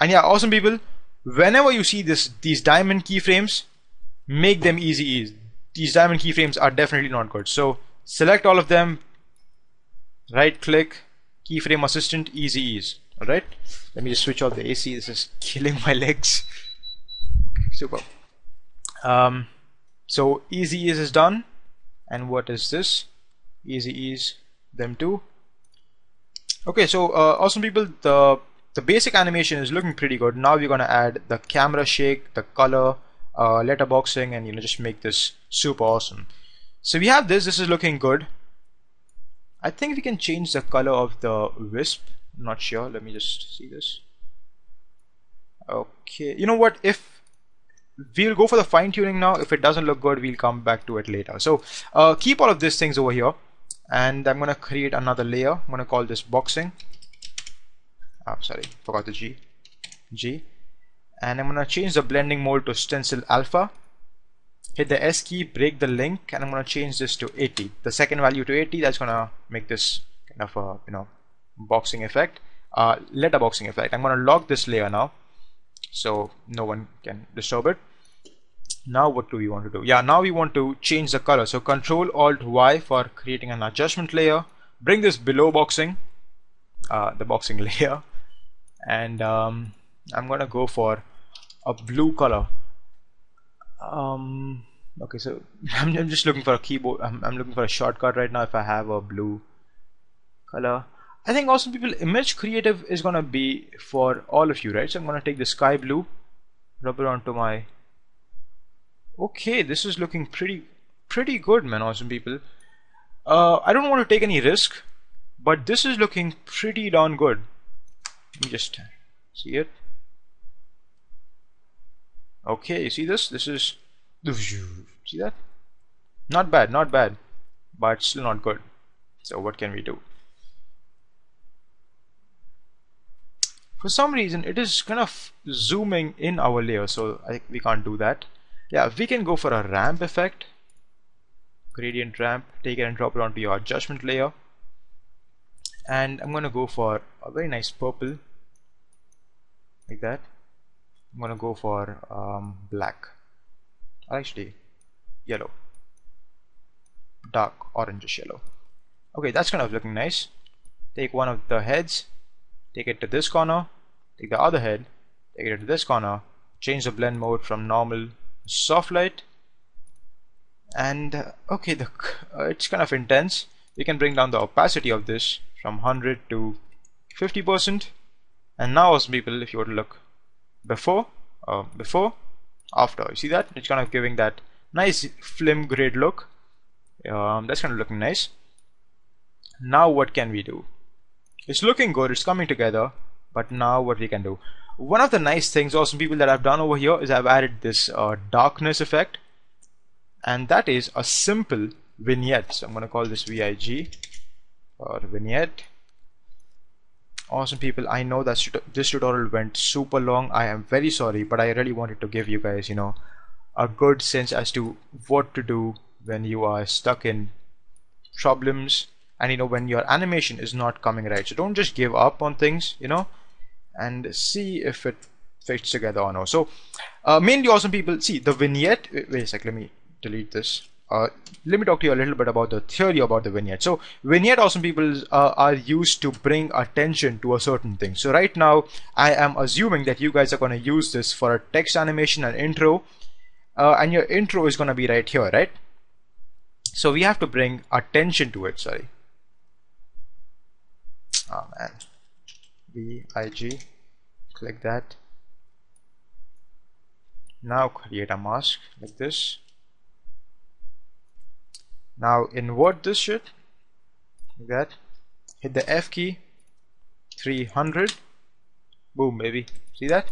And yeah, awesome people, whenever you see these diamond keyframes, make them easy. these diamond keyframes are definitely not good. So select all of them, right click, keyframe assistant, easy ease. Alright, let me just switch off the AC. This is killing my legs. Super. So easy ease is done. And what is this? Easy ease them too. Okay, so awesome people, the basic animation is looking pretty good. Now we're gonna add the camera shake, the color, letterboxing, and just make this super awesome. So we have this is looking good. I think we can change the color of the wisp. I'm not sure, let me just see this. Okay, you know what, if we'll go for the fine tuning now. If it doesn't look good, we'll come back to it later. So keep all of these things over here, and I'm gonna create another layer. I'm gonna call this boxing. Sorry, forgot the G. And I'm gonna change the blending mode to stencil alpha. Hit the S key, break the link, and I'm gonna change this to 80. The second value to 80. That's gonna make this kind of a boxing effect, letterboxing effect. I'm gonna lock this layer now, so no one can disturb it. Now what do we want to do? Yeah, now we want to change the color. So Control Alt Y for creating an adjustment layer. Bring this below boxing, the boxing layer, and I'm gonna go for a blue color. Okay, so I'm just looking for a keyboard. I'm looking for a shortcut right now. If I have a blue color, I think awesome people, image creative is gonna be for all of you, right? So I'm gonna take the sky blue, rub it onto my. Okay, this is looking pretty good, man. Awesome people. I don't want to take any risk, but this is looking pretty darn good. Let me just see it. Okay, you see this? This is, see that? Not bad, but still not good. So what can we do? For some reason it is kind of zooming in our layer, so I think we can't do that. Yeah, we can go for a ramp effect, gradient ramp, take it and drop it onto your adjustment layer, and I'm gonna go for a very nice purple like that. I'm gonna go for black, or actually yellow, dark orangish yellow. Okay, that's kind of looking nice. Take one of the heads, take it to this corner, take the other head, take it to this corner, change the blend mode from normal to soft light, and okay, it's kind of intense. We can bring down the opacity of this from 100 to 50%. And now, awesome people, if you were to look before, after, you see that it's kind of giving that nice film grade look. That's kind of looking nice. Now what can we do? It's looking good, it's coming together, but now what we can do? One of the nice things, awesome people, that I've done over here is I've added this darkness effect, and that is a simple vignette. So I'm going to call this VIG or vignette. Awesome people, I know that this tutorial went super long. I am very sorry, but I really wanted to give you guys, a good sense as to what to do when you are stuck in problems, and when your animation is not coming right. So don't just give up on things, and see if it fits together or not. So mainly, awesome people, see the vignette. Wait a sec, let me delete this. Let me talk to you a little bit about the theory about the vignette. So vignette, awesome people, are used to bring attention to a certain thing. So right now I am assuming that you guys are going to use this for a text animation and intro, and your intro is going to be right here, right? So we have to bring attention to it. Sorry, oh man, VIG, click that. Now create a mask like this. Now invert this shit like that. Hit the F key, 300. Boom, baby. See that?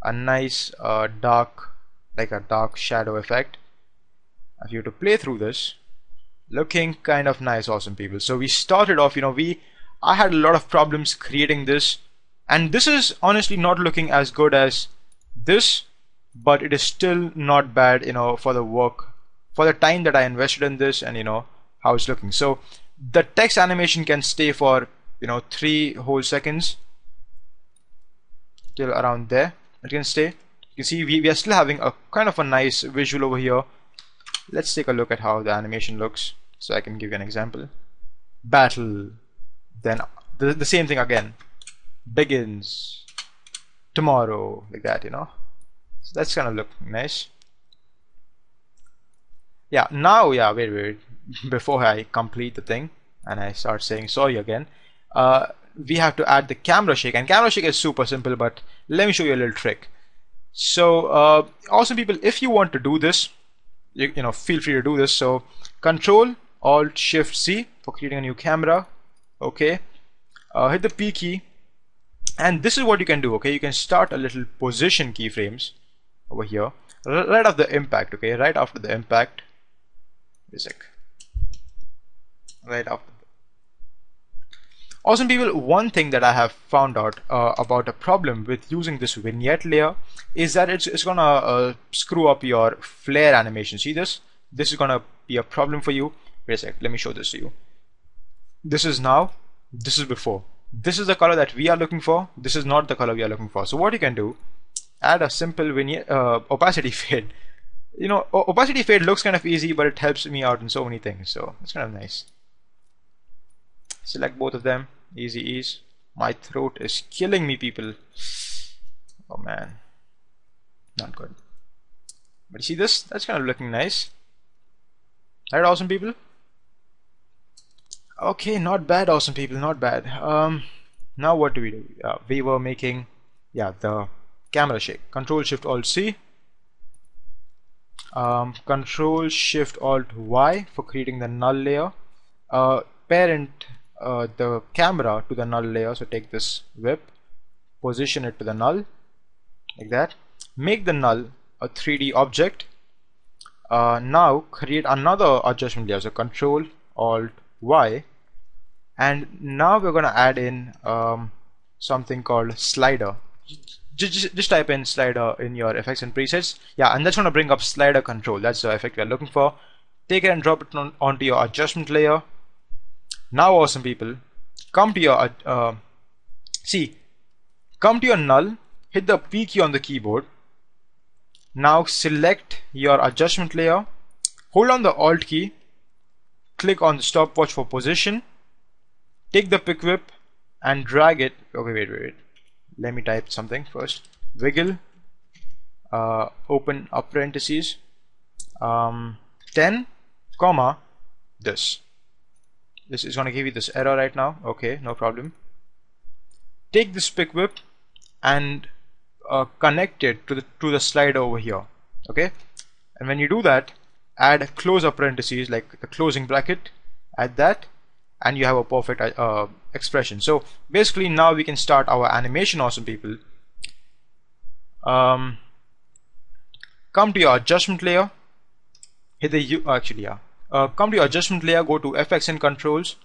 A nice dark, like a dark shadow effect. If you were to play through this, looking kind of nice, awesome people. So we started off, I had a lot of problems creating this, and this is honestly not looking as good as this, but it is still not bad, for the work, for the time that I invested in this, and how it's looking. So the text animation can stay for 3 whole seconds till around there. It can stay. You see, we are still having a kind of a nice visual over here. Let's take a look at how the animation looks so I can give you an example. Battle, then the same thing again, begins tomorrow, like that, you know. So that's kind of look nice. Yeah, now, yeah, wait, before I complete the thing and I start saying sorry again, we have to add the camera shake, and camera shake is super simple, but let me show you a little trick. So awesome people, if you want to do this, you know, feel free to do this. So Control Alt Shift C for creating a new camera. Okay, hit the P key, and this is what you can do. Okay, you can start a little position keyframes over here right after the impact. Okay, right after the impact. Wait a sec. Right after. Awesome people, one thing that I have found out about a problem with using this vignette layer is that it's gonna screw up your flare animation. See this? This is gonna be a problem for you. Wait a sec, let me show this to you. This is now, this is before. This is the color that we are looking for. This is not the color we are looking for. So what you can do, add a simple vignette opacity fade. You know, opacity fade looks kind of easy, but it helps me out in so many things. So it's kind of nice. Select both of them. Easy ease. My throat is killing me, people. Oh man, not good. But you see this? That's kind of looking nice. Right, awesome people? Okay, not bad, awesome people, not bad. Now what do? We were making, yeah, the camera shake. Control Shift Alt C. Control Shift Alt Y for creating the null layer. Parent the camera to the null layer, so take this whip, position it to the null like that, make the null a 3D object. Now create another adjustment layer, so Control Alt Y, and now we're gonna add in something called slider. Just type in slider in your effects and presets, yeah, and that's gonna bring up slider control. That's the effect we're looking for. Take it and drop it onto your adjustment layer. Now awesome people, come to your come to your null, hit the P key on the keyboard. Now select your adjustment layer, hold on the Alt key, click on the stopwatch for position, take the pick whip and drag it. Okay, wait, let me type something first. Wiggle, open up parentheses, 10 comma this. This is going to give you this error right now. Okay, no problem. Take this pick whip and connect it to the slider over here. Okay, and when you do that, add close up parentheses, like the closing bracket, add that, and you have a perfect expression. So basically now we can start our animation, awesome people. Come to your adjustment layer, hit the come to your adjustment layer, go to FX and controls,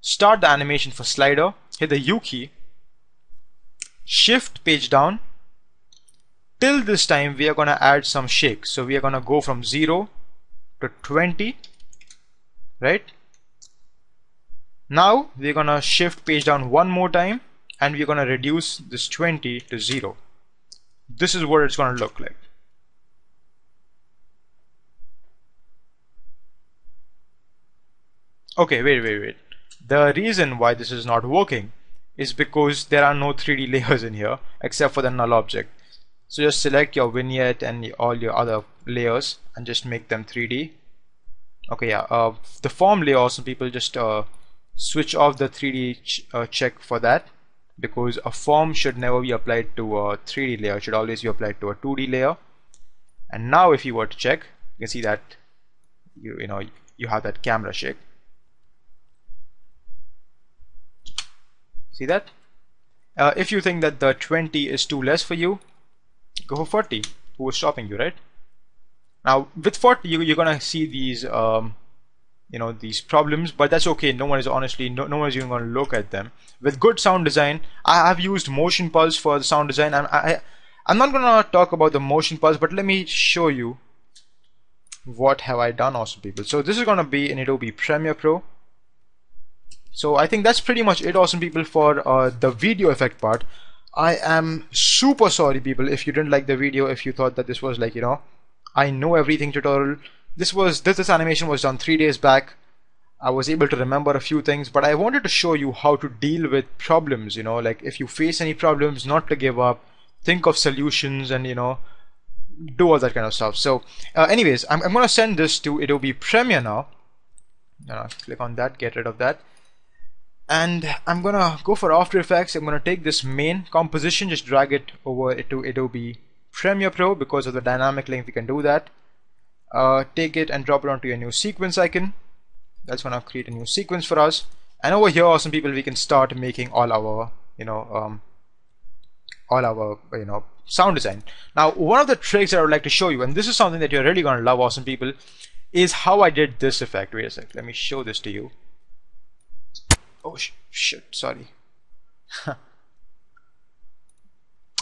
start the animation for slider, hit the U key, shift page down. Till this time we are gonna add some shake. So we are gonna go from 0 to 20, right? Now we're gonna shift page down one more time and we're gonna reduce this 20 to 0. This is what it's gonna look like. Okay, wait. The reason why this is not working is because there are no 3D layers in here except for the null object. So just select your vignette and all your other layers and just make them 3D. Okay, yeah. The form layer, also people just switch off the 3D check for that, because a form should never be applied to a 3D layer. It should always be applied to a 2D layer. And now if you were to check, you can see that you know you have that camera shake. See that? If you think that the 20 is too less for you, go for 40. Who was stopping you, right? Now with 40 you're gonna see these you know, these problems, but that's okay. No one is honestly no one is even gonna look at them. With good sound design, I have used motion pulse for the sound design. I'm not gonna talk about the motion pulse, but let me show you what have I done, awesome people. So this is gonna be in Adobe Premiere Pro. So I think that's pretty much it, awesome people, for the video effect part. I am super sorry people if you didn't like the video, if you thought that this was like, you know, I know everything tutorial. This animation was done 3 days back. I was able to remember a few things, but I wanted to show you how to deal with problems, you know, like if you face any problems, not to give up, think of solutions, and, you know, do all that kind of stuff. So anyways, I'm going to send this to Adobe Premiere now. Click on that, get rid of that. And I'm going to go for After Effects. I'm going to take this main composition, just drag it over to Adobe Premiere Pro. Because of the dynamic link, we can do that. Take it and drop it onto your new sequence icon. That's going to create a new sequence for us. And over here, awesome people, we can start making all our, sound design. Now, one of the tricks that I would like to show you, and this is something that you're really going to love, awesome people, is how I did this effect. Wait a sec, let me show this to you. Oh shit, sorry.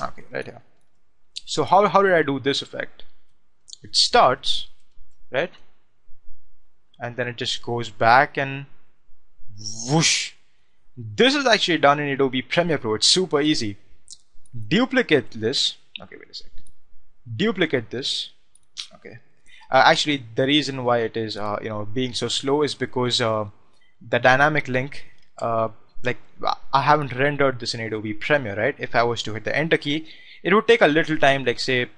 Okay, right here. So how did I do this effect? It starts, right? And then it just goes back and whoosh. This is actually done in Adobe Premiere Pro. It's super easy. Duplicate this. Okay, wait a sec. Duplicate this. Okay. Actually, the reason why it is being so slow is because the dynamic link, like I haven't rendered this in Adobe Premiere, right? If I was to hit the enter key, it would take a little time, like say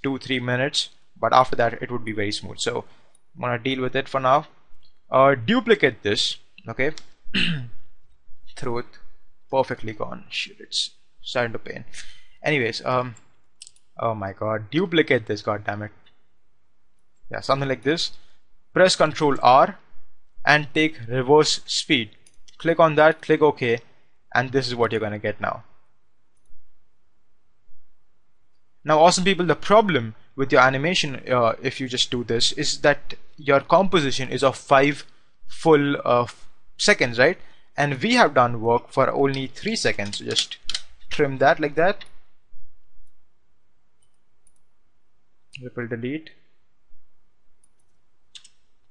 2-3 minutes, but after that it would be very smooth. So I'm gonna deal with it for now. Duplicate this, okay? Through it, perfectly gone. Shit, it's starting to pain. Anyways, oh my god, duplicate this, god damn it. Yeah, something like this. Press Ctrl R and take reverse speed. Click on that, click OK, and this is what you're gonna get now. Now, awesome people, the problem with your animation, if you just do this, is that your composition is of 5 full seconds, right? And we have done work for only 3 seconds. So just trim that like that. Ripple delete.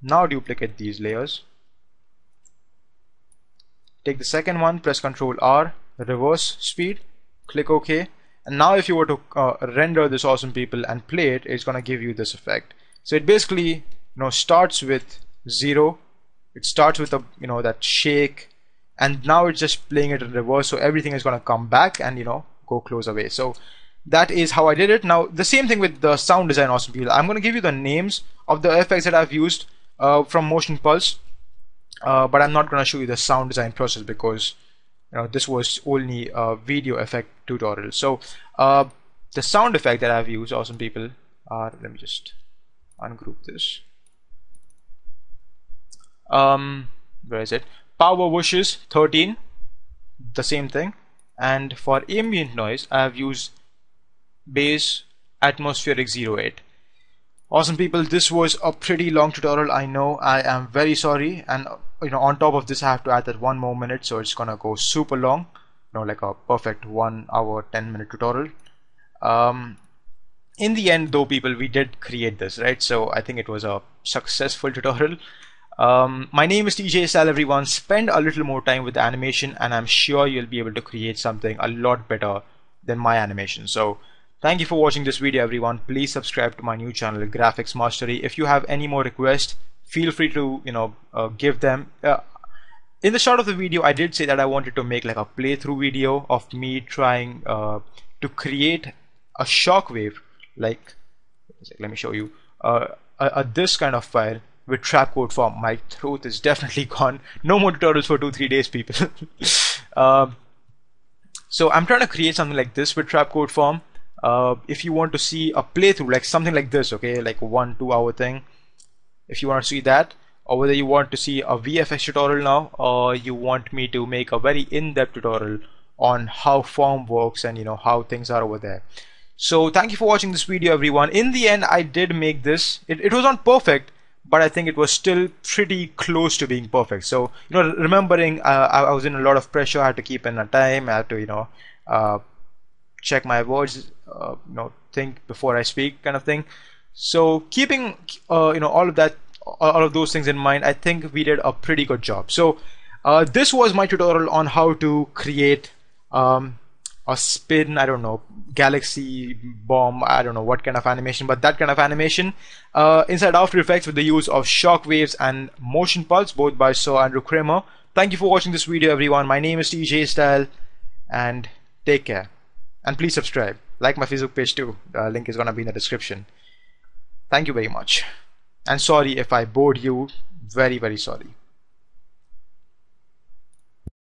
Now duplicate these layers. Take the second one, press Ctrl R, reverse speed, click OK. And now if you were to render this, awesome people, and play it, it's gonna give you this effect. So it basically starts with 0. It starts with a that shake, and now it's just playing it in reverse. So everything is gonna come back and go close away. So that is how I did it. Now the same thing with the sound design, awesome people. I'm gonna give you the names of the effects that I've used from Motion Pulse, but I'm not gonna show you the sound design process because this was only a video effect tutorial. So the sound effect that I've used, awesome people, are, let me just ungroup this. Where is it? Power whooshes 13, the same thing. And for ambient noise, I have used bass atmospheric 08. Awesome people, this was a pretty long tutorial. I know, I am very sorry, and on top of this I have to add that 1 more minute, so it's gonna go super long, like a perfect 1 hour 10-minute tutorial. In the end though, people, we did create this, right? So I think it was a successful tutorial. My name is TJ Sal, everyone. Spend a little more time with the animation and I'm sure you'll be able to create something a lot better than my animation. So thank you for watching this video, everyone. Please subscribe to my new channel, Graphics Mastery. If you have any more requests, feel free to give them. In the start of the video, I did say that I wanted to make like a playthrough video of me trying to create a shockwave, like, let me show you, this kind of file with trapcode form. My throat is definitely gone. No more tutorials for 2-3 days, people. So I'm trying to create something like this with trapcode form. If you want to see a playthrough, like something like this, okay, like a 1-2 hour thing, if you want to see that, or whether you want to see a VFX tutorial now, or you want me to make a very in-depth tutorial on how form works and how things are over there. So thank you for watching this video, everyone. In the end, I did make this. It was not perfect, but I think it was still pretty close to being perfect. So remembering, I was in a lot of pressure. I had to keep in a time. I had to check my words, think before I speak, kind of thing. So keeping all of those things in mind, I think we did a pretty good job. So this was my tutorial on how to create or spin, I don't know, galaxy bomb, I don't know what kind of animation, but that kind of animation inside After Effects with the use of shockwaves and motion pulse, both by Sir Andrew Kramer. Thank you for watching this video, everyone. My name is TJ Style, and take care. And please subscribe. Like my Facebook page too. The link is gonna be in the description. Thank you very much. And sorry if I bored you. Very, very sorry.